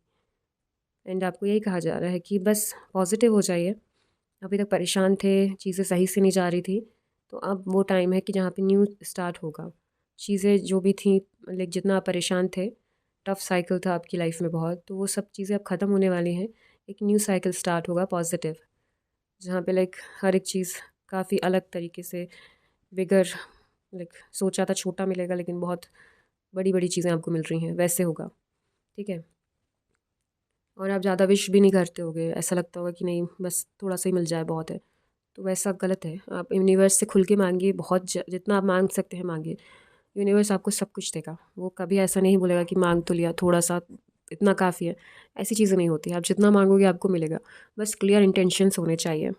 एंड आपको यही कहा जा रहा है कि बस पॉजिटिव हो जाइए। अभी तक परेशान थे, चीज़ें सही से नहीं जा रही थी, तो अब वो टाइम है कि जहाँ पे न्यू स्टार्ट होगा। चीज़ें जो भी थी, लाइक जितना आप परेशान थे, टफ साइकिल था आपकी लाइफ में बहुत, तो वो सब चीज़ें अब ख़त्म होने वाली हैं। एक न्यू साइकिल स्टार्ट होगा पॉजिटिव, जहाँ पे लाइक हर एक चीज़ काफ़ी अलग तरीके से, बिगर, लाइक सोचा था छोटा मिलेगा, लेकिन बहुत बड़ी बड़ी चीज़ें आपको मिल रही हैं, वैसे होगा, ठीक है। और आप ज़्यादा विश भी नहीं करते होगे, ऐसा लगता होगा कि नहीं बस थोड़ा सा ही मिल जाए बहुत है, तो वैसा गलत है। आप यूनिवर्स से खुल के मांगिए, बहुत जितना आप मांग सकते हैं मांगिए, यूनिवर्स आपको सब कुछ देगा। वो कभी ऐसा नहीं बोलेगा कि मांग तो लिया थोड़ा सा, इतना काफ़ी है, ऐसी चीज़ें नहीं होती। आप जितना मांगोगे आपको मिलेगा, बस क्लियर इंटेंशंस होने चाहिए।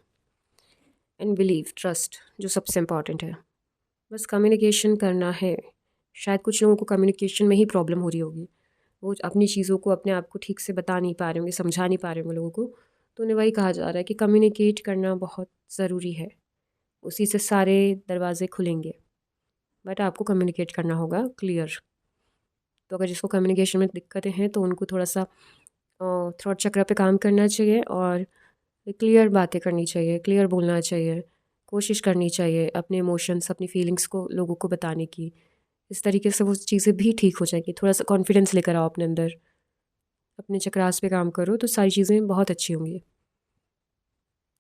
एंड बिलीव, ट्रस्ट, जो सबसे इम्पॉर्टेंट है। बस कम्युनिकेशन करना है। शायद कुछ लोगों को कम्युनिकेशन में ही प्रॉब्लम हो रही होगी, वो अपनी चीज़ों को अपने आप को ठीक से बता नहीं पा रहे होंगे, समझा नहीं पा रहे होंगे लोगों को। तो उन्हें वही कहा जा रहा है कि कम्युनिकेट करना बहुत ज़रूरी है, उसी से सारे दरवाजे खुलेंगे। बट आपको कम्युनिकेट करना होगा क्लियर। तो अगर जिसको कम्युनिकेशन में दिक्कतें हैं, तो उनको थोड़ा सा थ्रोट चक्र पे काम करना चाहिए, और क्लियर बातें करनी चाहिए, क्लियर बोलना चाहिए, कोशिश करनी चाहिए अपने इमोशंस, अपनी फीलिंग्स को लोगों को बताने की। इस तरीके से वो चीज़ें भी ठीक हो जाएंगी। थोड़ा सा कॉन्फिडेंस लेकर आओ अपने अंदर, अपने चक्रास पे काम करो, तो सारी चीज़ें बहुत अच्छी होंगी।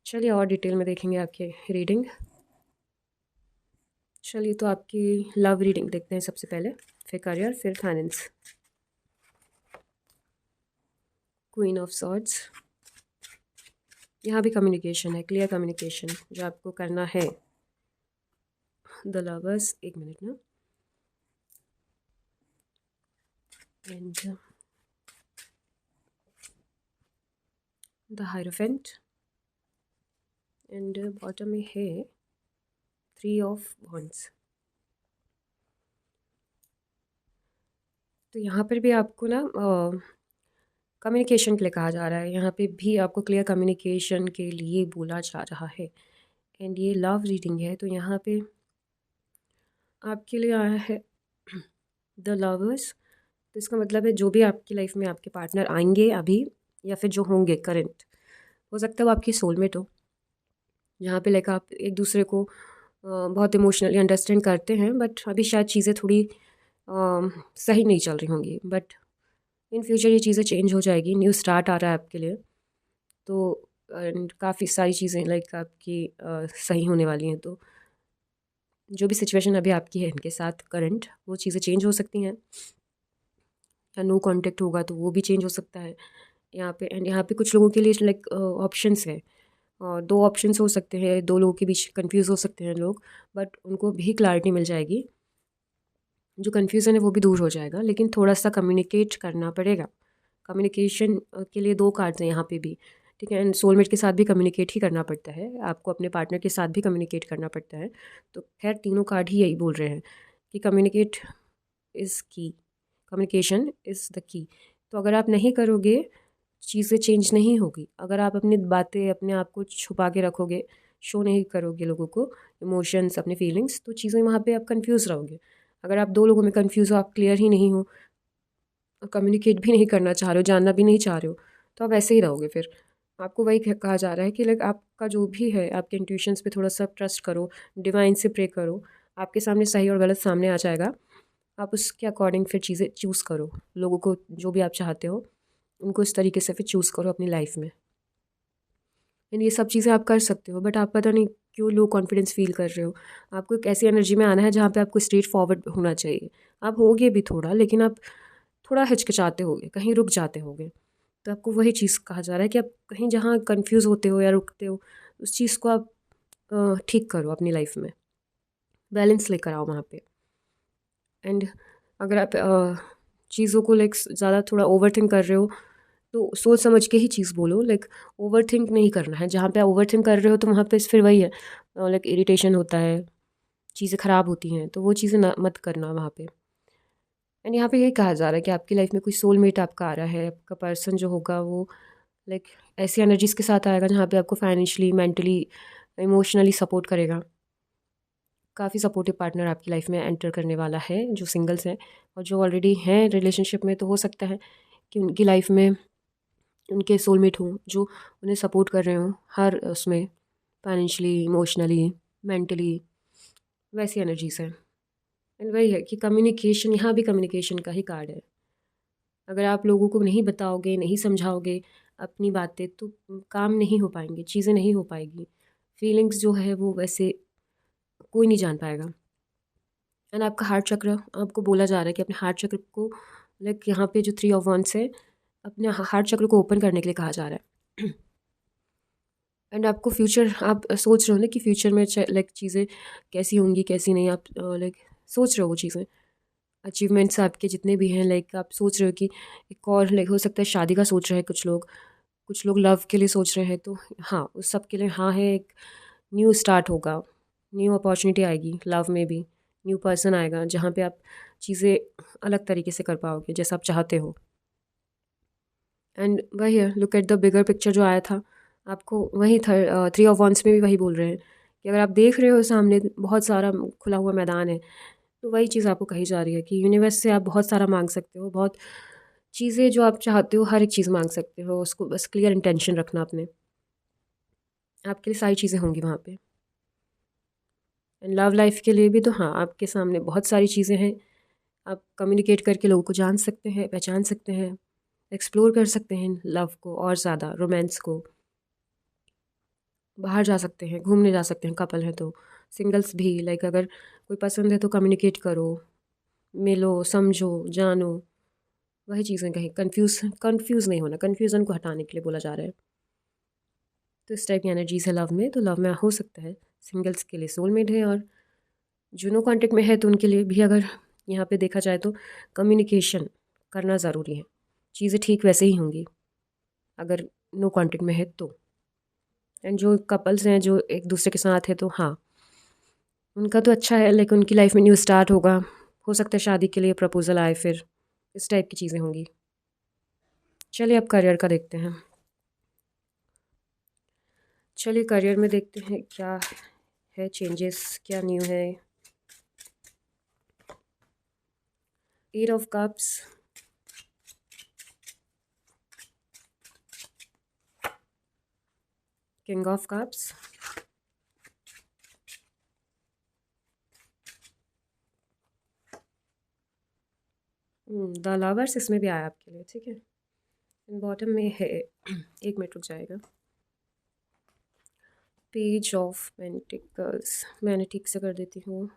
चलिए और डिटेल में देखेंगे आपकी रीडिंग। चलिए तो आपकी लव रीडिंग देखते हैं सबसे पहले, फिर करियर, फिर फाइनेंस। क्वीन ऑफ सॉर्ड्स, यहाँ भी कम्युनिकेशन है, क्लियर कम्युनिकेशन जो आपको करना है। द लवर्स, एक मिनट ना, and the hierophant, and bottom में है 3 ऑफ वॉन्ड्स। तो यहाँ पर भी आपको ना कम्युनिकेशन के लिए कहा जा रहा है, यहाँ पे भी आपको क्लियर कम्युनिकेशन के लिए बोला जा रहा है। एंड ये लव रीडिंग है, तो यहाँ पे आपके लिए आया है द लवर्स। तो इसका मतलब है जो भी आपकी लाइफ में आपके पार्टनर आएंगे अभी, या फिर जो होंगे करंट, हो सकता है वो आपकी सोलमेट हो, जहाँ पे लाइक आप एक दूसरे को बहुत इमोशनली अंडरस्टैंड करते हैं, बट अभी शायद चीज़ें थोड़ी सही नहीं चल रही होंगी, बट इन फ्यूचर ये चीज़ें चेंज हो जाएगी। न्यू स्टार्ट आ रहा है आपके लिए, तो काफ़ी सारी चीज़ें लाइक आपकी सही होने वाली हैं। तो जो भी सिचुएशन अभी आपकी है इनके साथ करंट, वो चीज़ें चेंज हो सकती हैं, या नो कांटेक्ट होगा तो वो भी चेंज हो सकता है यहाँ पे। एंड यहाँ पे कुछ लोगों के लिए लाइक ऑप्शंस है, और 2 ऑप्शंस हो सकते हैं, 2 लोगों के बीच कंफ्यूज हो सकते हैं लोग, बट उनको भी क्लैरिटी मिल जाएगी। जो कन्फ्यूज़न है वो भी दूर हो जाएगा, लेकिन थोड़ा सा कम्युनिकेट करना पड़ेगा। कम्युनिकेशन के लिए 2 कार्ड्स हैं यहाँ पे भी, ठीक है। एंड सोलमेट के साथ भी कम्युनिकेट ही करना पड़ता है, आपको अपने पार्टनर के साथ भी कम्युनिकेट करना पड़ता है। तो खैर तीनों कार्ड ही यही बोल रहे हैं कि कम्युनिकेट इज़ की, कम्युनिकेशन इज़ द की। तो अगर आप नहीं करोगे, चीज़ें चेंज नहीं होगी। अगर आप अपनी बातें अपने आप को छुपा के रखोगे, शो नहीं करोगे लोगों को इमोशंस, अपने फीलिंग्स, तो चीज़ें वहाँ पे आप कंफ्यूज रहोगे। अगर आप 2 लोगों में कंफ्यूज हो, आप क्लियर ही नहीं हो, कम्युनिकेट भी नहीं करना चाह रहे हो, जानना भी नहीं चाह रहे हो, तो आप ऐसे ही रहोगे फिर। आपको वही कहा जा रहा है कि लाइक आपका जो भी है, आपके इंट्यूशंस पे थोड़ा सा ट्रस्ट करो, डिवाइन से प्रे करो, आपके सामने सही और गलत सामने आ जाएगा। आप उसके अकॉर्डिंग फिर चीज़ें चूज़ करो, लोगों को जो भी आप चाहते हो उनको इस तरीके से फिर चूज़ करो अपनी लाइफ में। एंड ये सब चीज़ें आप कर सकते हो, बट आप पता नहीं क्यों लो कॉन्फिडेंस फील कर रहे हो। आपको एक ऐसी एनर्जी में आना है जहाँ पे आपको स्ट्रेट फॉरवर्ड होना चाहिए। आप होगे भी थोड़ा, लेकिन आप थोड़ा हिचकिचाते होगे, कहीं रुक जाते होगे। तो आपको वही चीज़ कहा जा रहा है कि आप कहीं जहाँ कंफ्यूज होते हो या रुकते हो, उस चीज़ को आप ठीक करो अपनी लाइफ में, बैलेंस लेकर आओ वहाँ पे। एंड अगर आप चीज़ों को लाइक ज़्यादा थोड़ा ओवर थिंक कर रहे हो, तो सोच समझ के ही चीज़ बोलो। लाइक ओवर थिंक नहीं करना है। जहाँ पे आप ओवर थिंक कर रहे हो तो वहाँ पे फिर वही है, लाइक इरिटेशन होता है, चीज़ें ख़राब होती हैं, तो वो चीज़ें ना मत करना वहाँ पे। एंड यहाँ पे यही कहा जा रहा है कि आपकी लाइफ में कोई सोलमेट आपका आ रहा है। आपका पर्सन जो होगा वो लाइक ऐसी एनर्जीज़ के साथ आएगा जहाँ पे आपको फाइनेंशियली, मेंटली, इमोशनली सपोर्ट करेगा। काफ़ी सपोर्टिव पार्टनर आपकी लाइफ में एंटर करने वाला है, जो सिंगल्स हैं। और जो ऑलरेडी हैं रिलेशनशिप में, तो हो सकता है कि उनकी लाइफ में उनके सोलमेट हों जो उन्हें सपोर्ट कर रहे हों हर उसमें, फाइनेंशियली, इमोशनली, मेंटली, वैसी एनर्जीज हैं। एंड वही है कि कम्युनिकेशन, यहाँ भी कम्युनिकेशन का ही कार्ड है। अगर आप लोगों को नहीं बताओगे, नहीं समझाओगे अपनी बातें, तो काम नहीं हो पाएंगे, चीज़ें नहीं हो पाएगी। फीलिंग्स जो है वो वैसे कोई नहीं जान पाएगा। एंड आपका हार्ट चक्र, आपको बोला जा रहा है कि अपने हार्ट चक्र को लाइक यहाँ पे जो 3 ऑफ वंड्स है, अपने हार्ट चक्र को ओपन करने के लिए कहा जा रहा है। एंड आपको फ्यूचर, आप सोच रहे हो ना कि फ्यूचर में लाइक चीज़ें कैसी होंगी कैसी नहीं, आप लाइक सोच रहे हो वो चीज़ें, अचीवमेंट्स आपके जितने भी हैं, लाइक आप सोच रहे हो कि एक और लाइक हो सकता है शादी का सोच रहे हैं कुछ लोग लव के लिए सोच रहे हैं। तो हाँ, उस सब के लिए हाँ है, एक न्यू स्टार्ट होगा, न्यू अपॉर्चुनिटी आएगी लव में भी, न्यू पर्सन आएगा जहाँ पे आप चीज़ें अलग तरीके से कर पाओगे जैसा आप चाहते हो। एंड वही है, look at the bigger picture जो आया था, आपको वही 3 ऑफ वंस में भी वही बोल रहे हैं कि अगर आप देख रहे हो सामने बहुत सारा खुला हुआ मैदान है, तो वही चीज़ आपको कही जा रही है कि यूनिवर्स से आप बहुत सारा मांग सकते हो, बहुत चीज़ें जो आप चाहते हो हर एक चीज़ मांग सकते हो। उसको बस क्लियर इंटेंशन रखना अपने, आपके लिए सारी चीज़ें होंगी वहाँ पे। एंड लव लाइफ के लिए भी तो हाँ, आपके सामने बहुत सारी चीज़ें हैं। आप कम्युनिकेट करके लोगों को जान सकते हैं, पहचान सकते हैं, एक्सप्लोर कर सकते हैं लव को और ज़्यादा, रोमांस को। बाहर जा सकते हैं, घूमने जा सकते हैं, कपल है तो, सिंगल्स भी लाइक अगर कोई पसंद है तो कम्युनिकेट करो, मिलो, समझो, जानो, वही चीज़ें कहीं कंफ्यूज नहीं होना, कन्फ्यूज़न को हटाने के लिए बोला जा रहा है। तो इस टाइप की एनर्जीज है लव में। तो लव में हो सकता है सिंगल्स के लिए सोलमेट है, और जो नो कॉन्टेक्ट में है तो उनके लिए भी अगर यहाँ पे देखा जाए तो कम्युनिकेशन करना ज़रूरी है। चीज़ें ठीक वैसे ही होंगी अगर नो कॉन्टेक्ट में है तो। एंड जो कपल्स हैं जो एक दूसरे के साथ है, तो हाँ, उनका तो अच्छा है, लेकिन उनकी लाइफ में न्यू स्टार्ट होगा। हो सकता है शादी के लिए प्रपोजल आए, फिर इस टाइप की चीज़ें होंगी। चलिए अब करियर का देखते हैं। चलिए करियर में देखते हैं क्या है चेंजेस, क्या न्यू है। 8 of cups, king of cups, the lovers इसमें भी आया आपके लिए, ठीक है। बॉटम में है, 1 मिनट रुक जाएगा, पेज ऑफ पेंटिकल्स, मैंने ठीक से कर देती हूँ।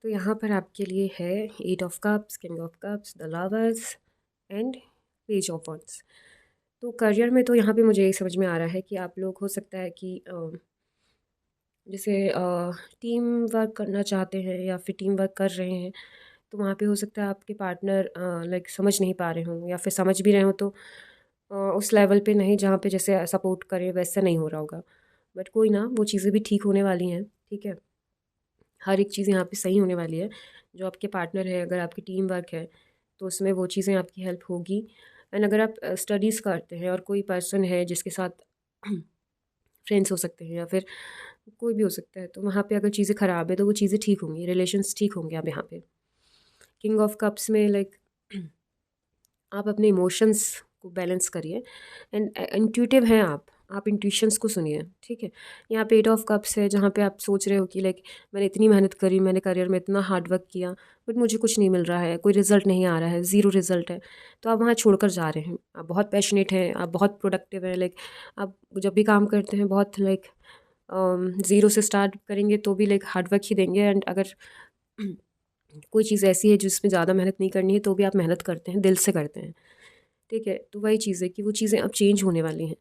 तो यहाँ पर आपके लिए है 8 of cups, king of cups, the lovers and page of wands. तो करियर में तो यहाँ पे मुझे ये समझ में आ रहा है कि आप लोग हो सकता है कि जैसे टीम वर्क करना चाहते हैं या फिर टीम वर्क कर रहे हैं, तो वहाँ पे हो सकता है आपके पार्टनर लाइक समझ नहीं पा रहे हों, या फिर समझ भी रहे हों तो उस लेवल पे नहीं जहाँ पे जैसे सपोर्ट करें वैसा नहीं हो रहा होगा। बट कोई ना, वो चीज़ें भी ठीक होने वाली हैं, ठीक है। हर एक चीज़ यहाँ पे सही होने वाली है। जो आपके पार्टनर है, अगर आपकी टीम वर्क है तो उसमें वो चीज़ें आपकी हेल्प होगी। एंड अगर आप स्टडीज़ करते हैं और कोई पर्सन है जिसके साथ फ्रेंड्स हो सकते हैं या फिर कोई भी हो सकता है, तो वहाँ पे अगर चीज़ें ख़राब है तो वो चीज़ें ठीक होंगी, रिलेशंस ठीक होंगे। आप यहाँ पे किंग ऑफ कप्स में लाइक आप अपने इमोशंस को बैलेंस करिए। एंड इंट्यूटिव हैं आप इंट्यूशंस को सुनिए, ठीक है। यहाँ पे 8 ऑफ कप्स है, जहाँ पे आप सोच रहे हो कि लाइक मैंने इतनी मेहनत करी, मैंने करियर में इतना हार्ड वर्क किया, बट मुझे कुछ नहीं मिल रहा है, कोई रिजल्ट नहीं आ रहा है, ज़ीरो रिजल्ट है। तो आप वहाँ छोड़कर जा रहे हैं। आप बहुत पैशनेट हैं, आप बहुत प्रोडक्टिव हैं, लाइक आप जब भी काम करते हैं बहुत लाइक ज़ीरो से स्टार्ट करेंगे तो भी लाइक हार्ड वर्क ही देंगे। एंड अगर कोई चीज़ ऐसी है जिसमें ज़्यादा मेहनत नहीं करनी है तो भी आप मेहनत करते हैं, दिल से करते हैं, ठीक है। तो वही चीज़ है कि वो चीज़ें अब चेंज होने वाली हैं।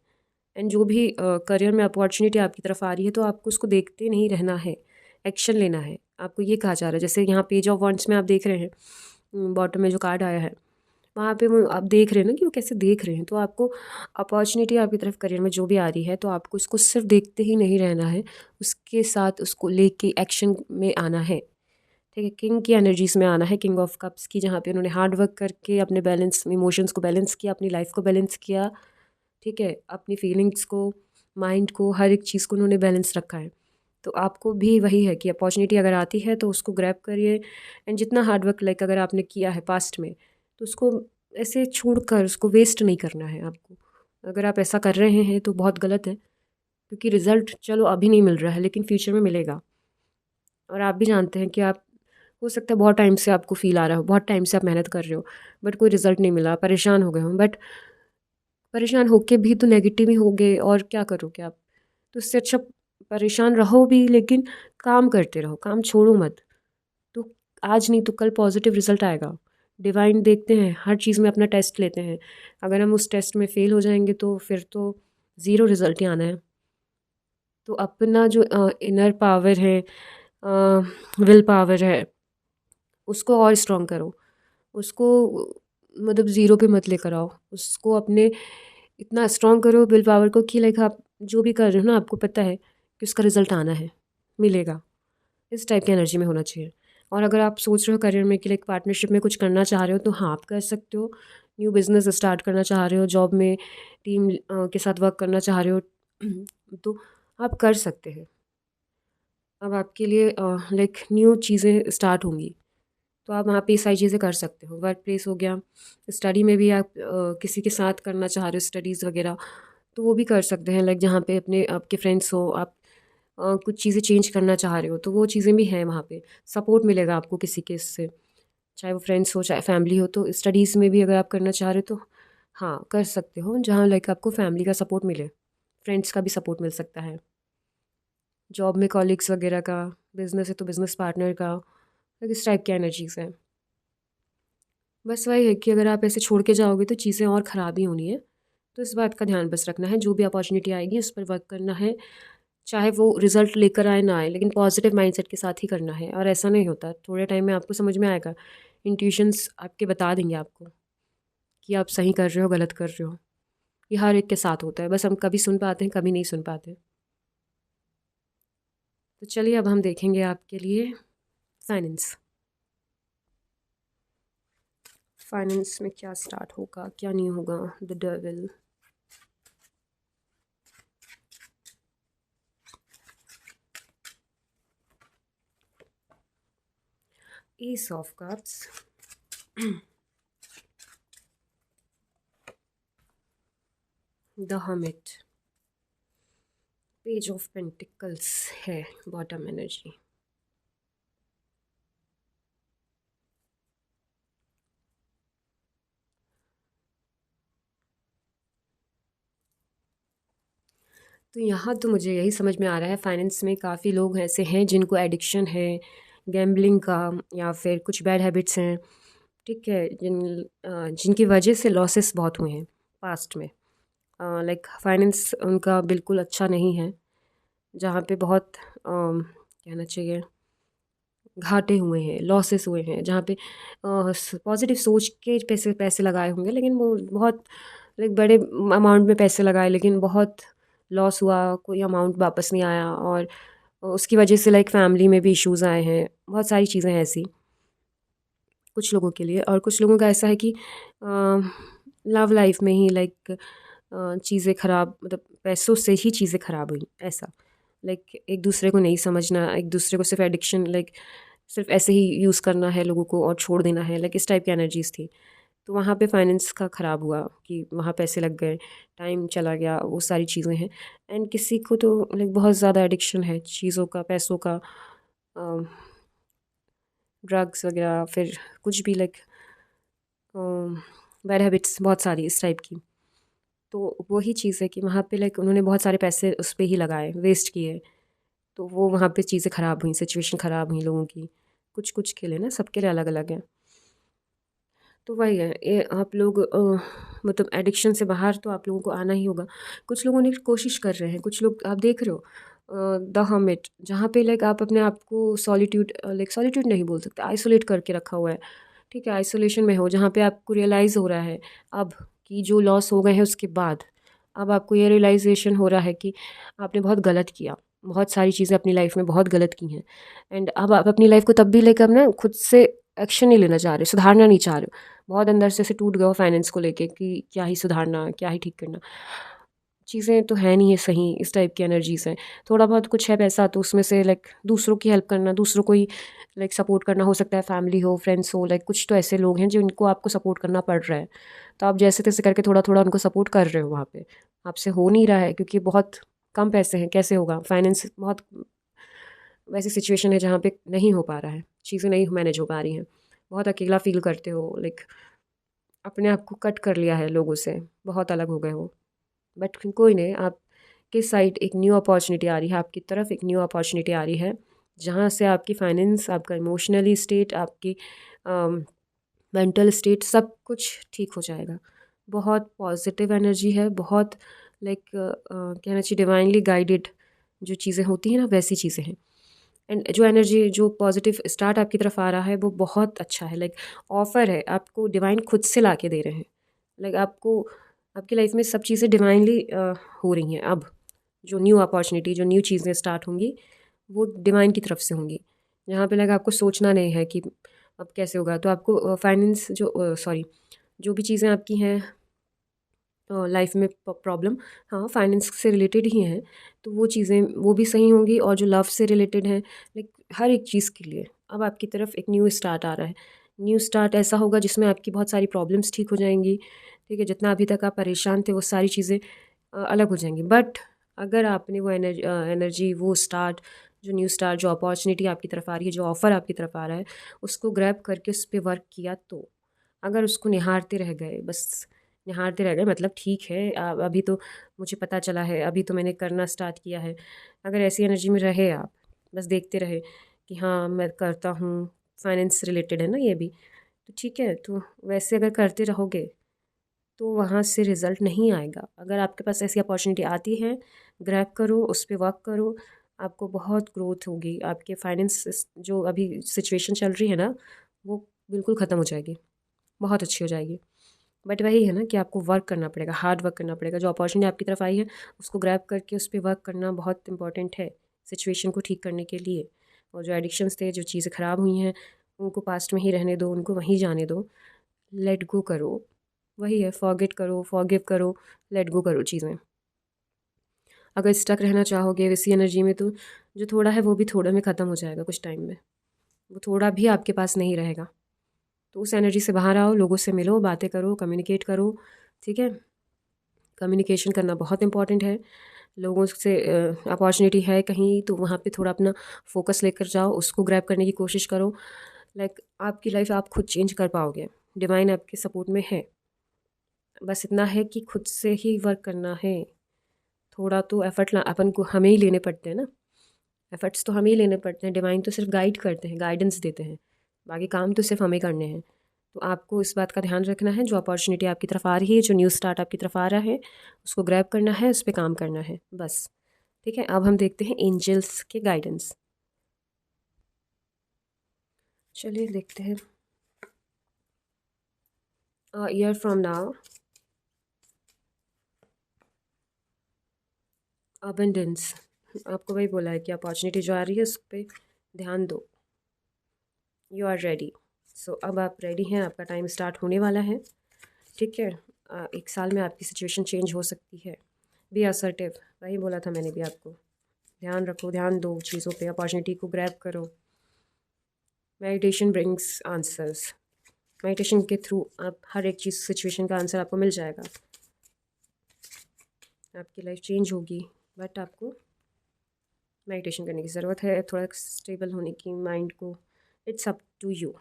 एंड जो भी करियर में अपॉर्चुनिटी आपकी तरफ आ रही है तो आपको उसको देखते नहीं रहना है, एक्शन लेना है। आपको ये कहा जा रहा है, जैसे यहाँ पेज ऑफ वॉन्ट्स में आप देख रहे हैं बॉटम में जो कार्ड आया है, वहाँ पे वो आप देख रहे हैं ना कि वो कैसे देख रहे हैं। तो आपको अपॉर्चुनिटी आपकी तरफ करियर में जो भी आ रही है तो आपको उसको सिर्फ देखते ही नहीं रहना है, उसके साथ उसको लेके एक्शन में आना है, ठीक है। किंग की एनर्जीज में आना है, किंग ऑफ कप्स की, जहाँ पे उन्होंने हार्ड वर्क करके अपने बैलेंस इमोशंस को बैलेंस किया, अपनी लाइफ को बैलेंस किया, ठीक है। अपनी फीलिंग्स को, माइंड को, हर एक चीज़ को उन्होंने बैलेंस रखा है। तो आपको भी वही है कि अपॉर्चुनिटी अगर आती है तो उसको ग्रैब करिए। एंड जितना हार्ड वर्क लाइक अगर आपने किया है पास्ट में तो उसको ऐसे छोड़कर उसको वेस्ट नहीं करना है आपको। अगर आप ऐसा कर रहे हैं तो बहुत गलत है, क्योंकि रिज़ल्ट चलो अभी नहीं मिल रहा है लेकिन फ्यूचर में मिलेगा। और आप भी जानते हैं कि आप, हो सकता है बहुत टाइम से आपको फील आ रहा हो, बहुत टाइम से आप मेहनत कर रहे हो बट कोई रिज़ल्ट नहीं मिला, परेशान हो गए हो, बट परेशान होके भी तो नेगेटिव ही होगे और क्या करोगे आप। तो इससे अच्छा परेशान रहो भी लेकिन काम करते रहो, काम छोड़ो मत। तो आज नहीं तो कल पॉजिटिव रिजल्ट आएगा। डिवाइन देखते हैं, हर चीज़ में अपना टेस्ट लेते हैं। अगर हम उस टेस्ट में फ़ेल हो जाएंगे तो फिर तो ज़ीरो रिजल्ट ही आना है। तो अपना जो इनर पावर है, विल पावर है, उसको और स्ट्रॉन्ग करो। उसको मतलब ज़ीरो पे मत लेकर आओ, उसको अपने इतना स्ट्रॉन्ग करो विल पावर को कि लाइक आप जो भी कर रहे हो ना आपको पता है कि उसका रिज़ल्ट आना है, मिलेगा। इस टाइप की एनर्जी में होना चाहिए। और अगर आप सोच रहे हो करियर में कि लाइक पार्टनरशिप में कुछ करना चाह रहे हो तो हाँ आप कर सकते हो। न्यू बिज़नेस स्टार्ट करना चाह रहे हो, जॉब में टीम के साथ वर्क करना चाह रहे हो तो आप कर सकते हैं। अब आपके लिए लाइक न्यू चीज़ें स्टार्ट होंगी तो आप वहाँ पे ये सारी चीज़ें कर सकते हो। वर्क प्लेस हो गया, स्टडी में भी आप किसी के साथ करना चाह रहे हो स्टडीज़ वगैरह तो वो भी कर सकते हैं। लाइक जहाँ पे अपने आपके फ्रेंड्स हो, आप कुछ चीज़ें चेंज करना चाह रहे हो तो वो चीज़ें भी हैं वहाँ पे, सपोर्ट मिलेगा आपको किसी के इससे, चाहे वो फ्रेंड्स हो चाहे फैमिली हो। तो स्टडीज़ में भी अगर आप करना चाह रहे हो तो हाँ कर सकते हो, जहाँ लाइक आपको फैमिली का सपोर्ट मिले, फ्रेंड्स का भी सपोर्ट मिल सकता है। जॉब में कॉलीग्स वगैरह का, बिज़नेस है तो बिज़नेस पार्टनर का, लाइक इस टाइप की एनर्जीज़ हैं। बस वही है कि अगर आप ऐसे छोड़ के जाओगे तो चीज़ें और ख़राब ही होनी है। तो इस बात का ध्यान बस रखना है, जो भी अपॉर्चुनिटी आएगी उस पर वर्क करना है, चाहे वो रिज़ल्ट लेकर आए ना आए, लेकिन पॉजिटिव माइंडसेट के साथ ही करना है। और ऐसा नहीं होता, थोड़े टाइम में आपको समझ में आएगा, इंट्यूशंस आपके बता देंगे आपको कि आप सही कर रहे हो गलत कर रहे हो। ये हर एक के साथ होता है, बस हम कभी सुन पाते हैं कभी नहीं सुन पाते। तो चलिए अब हम देखेंगे आपके लिए फाइनेंस। फाइनेंस में क्या स्टार्ट होगा क्या नहीं होगा। The devil, S of cups, the hermit, page of pentacles है बॉटम एनर्जी। तो यहाँ तो मुझे यही समझ में आ रहा है, फाइनेंस में काफ़ी लोग ऐसे हैं जिनको एडिक्शन है गैम्बलिंग का, या फिर कुछ बैड हैबिट्स हैं, ठीक है, जिनकी वजह से लॉसेस बहुत हुए हैं पास्ट में। लाइक फाइनेंस उनका बिल्कुल अच्छा नहीं है, जहाँ पे बहुत कहना चाहिए घाटे हुए हैं, लॉसेस हुए हैं, जहाँ पे पॉजिटिव सोच के पैसे पैसे लगाए होंगे लेकिन वो बहुत लाइक बड़े अमाउंट में पैसे लगाए लेकिन बहुत लॉस हुआ, कोई अमाउंट वापस नहीं आया। और उसकी वजह से लाइक फैमिली में भी इश्यूज़ आए हैं, बहुत सारी चीज़ें हैं ऐसी कुछ लोगों के लिए। और कुछ लोगों का ऐसा है कि लव लाइफ में ही लाइक चीज़ें ख़राब, मतलब पैसों से ही चीज़ें ख़राब हुई ऐसा। लाइक एक दूसरे को नहीं समझना, एक दूसरे को सिर्फ एडिक्शन, लाइक सिर्फ ऐसे ही यूज़ करना है लोगों को और छोड़ देना है, लाइक इस टाइप की एनर्जीज़ थी। तो वहाँ पे फाइनेंस का ख़राब हुआ कि वहाँ पैसे लग गए, टाइम चला गया, वो सारी चीज़ें हैं। एंड किसी को तो लाइक बहुत ज़्यादा एडिक्शन है चीज़ों का, पैसों का, ड्रग्स वगैरह, फिर कुछ भी लाइक बैड हैबिट्स बहुत सारी इस टाइप की। तो वही चीज़ है कि वहाँ पे लाइक उन्होंने बहुत सारे पैसे उस पे ही लगाए, वेस्ट किए, तो वो वहाँ पे चीज़ें ख़राब हुई, सिचुएशन ख़राब हुई लोगों की। कुछ कुछ के लिए ना, सबके लिए अलग अलग है। तो वही है, ये आप लोग मतलब एडिक्शन से बाहर तो आप लोगों को आना ही होगा। कुछ लोगों ने कोशिश कर रहे हैं, कुछ लोग आप देख रहे हो द हर्मिट, जहाँ पे लाइक आप अपने आप को सॉलिट्यूड, लाइक सॉलिट्यूड नहीं बोल सकते, आइसोलेट करके रखा हुआ है। ठीक है, आइसोलेशन में हो, जहाँ पे आपको रियलाइज़ हो रहा है अब कि जो लॉस हो गए हैं उसके बाद, अब आपको ये रियलाइजेशन हो रहा है कि आपने बहुत गलत किया, बहुत सारी चीज़ें अपनी लाइफ में बहुत गलत की हैं। एंड अब आप अपनी लाइफ को तब भी लेकर ना खुद से एक्शन नहीं लेना चाह रहे, सुधारना नहीं चाह रहे हो, बहुत अंदर से ऐसे टूट गए हो फाइनेंस को लेके कि क्या ही सुधारना, क्या ही ठीक करना, चीज़ें तो है नहीं है सही, इस टाइप की एनर्जीज हैं। थोड़ा बहुत कुछ है पैसा तो उसमें से लाइक दूसरों की हेल्प करना, दूसरों को ही लाइक सपोर्ट करना, हो सकता है फैमिली हो, फ्रेंड्स हो, लाइक कुछ तो ऐसे लोग हैं जिनको आपको सपोर्ट करना पड़ रहा है, तो आप जैसे तैसे करके थोड़ा थोड़ा उनको सपोर्ट कर रहे हो। वहाँ पे आपसे हो नहीं रहा है क्योंकि बहुत कम पैसे हैं, कैसे होगा, फाइनेंस बहुत वैसी सिचुएशन है जहाँ पे नहीं हो पा रहा है, चीज़ें नहीं मैनेज हो पा रही हैं, बहुत अकेला फील करते हो, लाइक अपने आप को कट कर लिया है लोगों से, बहुत अलग हो गए हो। बट कोई नहीं, आपके साइड एक न्यू अपॉर्चुनिटी आ रही है, आपकी तरफ एक न्यू अपॉर्चुनिटी आ रही है, जहाँ से आपकी फाइनेंस, आपका इमोशनली स्टेट, आपकी मेंटल स्टेट, सब कुछ ठीक हो जाएगा। बहुत पॉजिटिव एनर्जी है, बहुत लाइक कहना चाहिए डिवाइनली गाइडेड जो चीज़ें होती हैं ना, वैसी चीज़ें हैं। एंड जो एनर्जी, जो पॉजिटिव स्टार्ट आपकी तरफ आ रहा है वो बहुत अच्छा है, लाइक ऑफर है आपको, डिवाइन खुद से ला के दे रहे हैं। लाइक आपको आपकी लाइफ में सब चीज़ें डिवाइनली हो रही हैं। अब जो न्यू अपॉर्चुनिटी, जो न्यू चीज़ें स्टार्ट होंगी वो डिवाइन की तरफ से होंगी, जहाँ पे लाइक आपको सोचना नहीं है कि अब कैसे होगा। तो आपको फाइनेंस जो सॉरी जो भी चीज़ें आपकी हैं लाइफ में प्रॉब्लम, हाँ फाइनेंस से रिलेटेड ही हैं, तो वो चीज़ें वो भी सही होंगी। और जो लव से रिलेटेड है, लाइक हर एक चीज़ के लिए अब आपकी तरफ एक न्यू स्टार्ट आ रहा है। न्यू स्टार्ट ऐसा होगा जिसमें आपकी बहुत सारी प्रॉब्लम्स ठीक हो जाएंगी। ठीक है, जितना अभी तक आप परेशान थे वो सारी चीज़ें अलग हो जाएंगी। बट अगर आपने वो एनर्जी, वो स्टार्ट, जो न्यू स्टार्ट, जो अपॉर्चुनिटी आपकी तरफ आ रही है, जो ऑफ़र आपकी तरफ आ रहा है, उसको ग्रैब करके उस पर वर्क किया, तो अगर उसको निहारते रह गए, बस निहारते रह गए, मतलब ठीक है अभी तो मुझे पता चला है, अभी तो मैंने करना स्टार्ट किया है, अगर ऐसी एनर्जी में रहे आप, बस देखते रहे कि हाँ मैं करता हूँ, फाइनेंस रिलेटेड है ना ये भी, तो ठीक है, तो वैसे अगर करते रहोगे तो वहाँ से रिज़ल्ट नहीं आएगा। अगर आपके पास ऐसी अपॉर्चुनिटी आती है, ग्रैब करो, उस पर वर्क करो, आपको बहुत ग्रोथ होगी। आपके फाइनेंस जो अभी सिचुएशन चल रही है ना, वो बिल्कुल ख़त्म हो जाएगी, बहुत अच्छी हो जाएगी। बट वही है ना कि आपको वर्क करना पड़ेगा, हार्ड वर्क करना पड़ेगा। जो अपॉर्चुनिटी आपकी तरफ आई है उसको ग्रैब करके उस पर वर्क करना बहुत इंपॉर्टेंट है सिचुएशन को ठीक करने के लिए। और जो एडिक्शंस थे, जो चीज़ें ख़राब हुई हैं, उनको पास्ट में ही रहने दो, उनको वहीं जाने दो, लेट गो करो। वही है, फॉरगेट करो, फॉरगिव करो, लेट गो करो चीज़ें। अगर स्टक रहना चाहोगे वैसी एनर्जी में, तो जो थोड़ा है वो भी थोड़ा में ख़त्म हो जाएगा कुछ टाइम में, वो थोड़ा भी आपके पास नहीं रहेगा। तो उस एनर्जी से बाहर आओ, लोगों से मिलो, बातें करो, कम्युनिकेट करो। ठीक है, कम्युनिकेशन करना बहुत इंपॉर्टेंट है। लोगों से अपॉर्चुनिटी है कहीं तो वहाँ पे थोड़ा अपना फोकस लेकर जाओ, उसको ग्रैब करने की कोशिश करो। लाइक आपकी लाइफ आप खुद चेंज कर पाओगे, डिवाइन आपके सपोर्ट में है। बस इतना है कि खुद से ही वर्क करना है। थोड़ा तो एफर्ट अपन को हमें ही लेने पड़ते हैं ना, एफर्ट्स तो हमें ही लेने पड़ते हैं। डिवाइन तो सिर्फ गाइड करते हैं, गाइडेंस देते हैं, बाकी काम तो सिर्फ हमें करने हैं। तो आपको इस बात का ध्यान रखना है, जो अपॉर्चुनिटी आपकी तरफ आ रही है, जो न्यू स्टार्ट आपकी तरफ आ रहा है, उसको ग्रैब करना है, उस पर काम करना है बस। ठीक है, अब हम देखते हैं एंजल्स के गाइडेंस। चलिए देखते हैं। ईयर फ्रॉम नाउ, अबंडेंस, आपको वही बोला है कि अपॉर्चुनिटी जो आ रही है उस पर ध्यान दो। You are ready. सो अब आप रेडी हैं, आपका टाइम स्टार्ट होने वाला है। ठीक है, 1 साल में आपकी सिचुएशन चेंज हो सकती है। बी असर्टिव, वही बोला था मैंने भी आपको, ध्यान रखो, ध्यान दो चीज़ों पे, अपॉर्चुनिटी को ग्रैब करो। Meditation brings answers. मेडिटेशन के थ्रू आप हर एक चीज़ सिचुएशन का आंसर आपको मिल जाएगा, आपकी लाइफ चेंज होगी। बट आपको मेडिटेशन करने की ज़रूरत है, थोड़ा स्टेबल होने की माइंड को। It's up to you.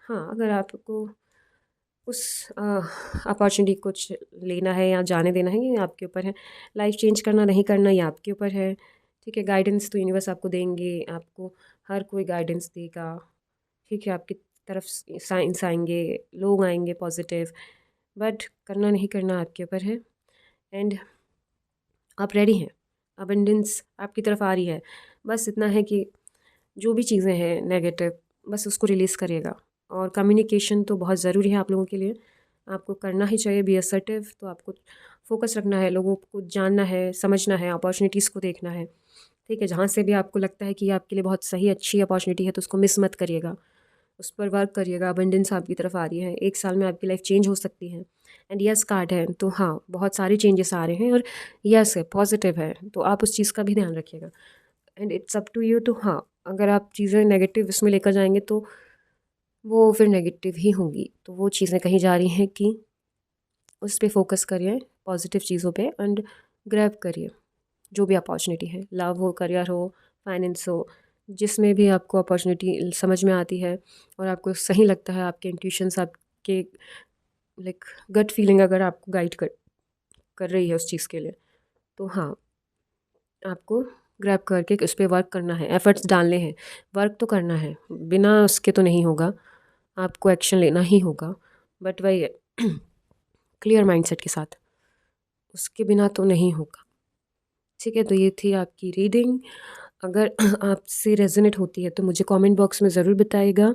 हाँ, अगर आपको उस अपॉर्चुनिटी को लेना है या जाने देना है, ये आपके ऊपर है। लाइफ चेंज करना नहीं करना ये आपके ऊपर है। ठीक है, गाइडेंस तो यूनिवर्स आपको देंगे, आपको हर कोई गाइडेंस देगा। ठीक है, आपकी तरफ साइंस आएंगे, लोग आएंगे पॉजिटिव, बट करना नहीं करना आपके ऊपर है। एंड आप रेडी हैं, अबंडेंस आपकी तरफ आ रही है। बस इतना है कि जो भी चीज़ें हैं नेगेटिव, बस उसको रिलीज़ करिएगा। और कम्युनिकेशन तो बहुत ज़रूरी है आप लोगों के लिए, आपको करना ही चाहिए। बी असर्टिव, तो आपको फोकस रखना है, लोगों को जानना है, समझना है, अपॉर्चुनिटीज़ को देखना है। ठीक है, जहाँ से भी आपको लगता है कि ये आपके लिए बहुत सही अच्छी अपॉर्चुनिटी है तो उसको मिस मत करिएगा, उस पर वर्क करिएगा। अबंडेंस आपकी तरफ आ रही है, 1 साल में आपकी लाइफ चेंज हो सकती है। एंड यस कार्ड है, तो हाँ बहुत सारे चेंजेस आ रहे हैं और यस है, पॉजिटिव है, तो आप उस चीज़ का भी ध्यान रखिएगा। And it's up to you. तो हाँ, अगर आप चीज़ें नेगेटिव इसमें लेकर जाएंगे तो वो फिर नेगेटिव ही होंगी। तो वो चीज़ें कहीं जा रही हैं कि उस पर फोकस करिए, पॉजिटिव चीज़ों पे, एंड ग्रैब करिए जो भी अपॉर्चुनिटी है। लव हो, करियर हो, फाइनेंस हो, जिसमें भी आपको अपॉर्चुनिटी समझ में आती है और आपको सही लगता है, आपके इंट्यूशंस, आपके लाइक गट फीलिंग अगर आपको गाइड कर कर रही है उस चीज़ के लिए, तो हाँ आपको ग्रैब करके उस पर वर्क करना है, एफर्ट्स डालने हैं, वर्क तो करना है, बिना उसके तो नहीं होगा, आपको एक्शन लेना ही होगा। बट वही क्लियर माइंडसेट के साथ, उसके बिना तो नहीं होगा। ठीक है, तो ये थी आपकी रीडिंग। अगर आपसे रेजोनेट होती है तो मुझे कमेंट बॉक्स में ज़रूर बताइएगा।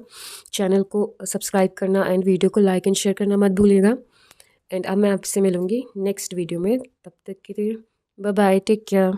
चैनल को सब्सक्राइब करना एंड वीडियो को लाइक एंड शेयर करना मत भूलिएगा। एंड अब मैं आपसे मिलूँगी नेक्स्ट वीडियो में, तब तक के लिए बाय बाय, टेक केयर।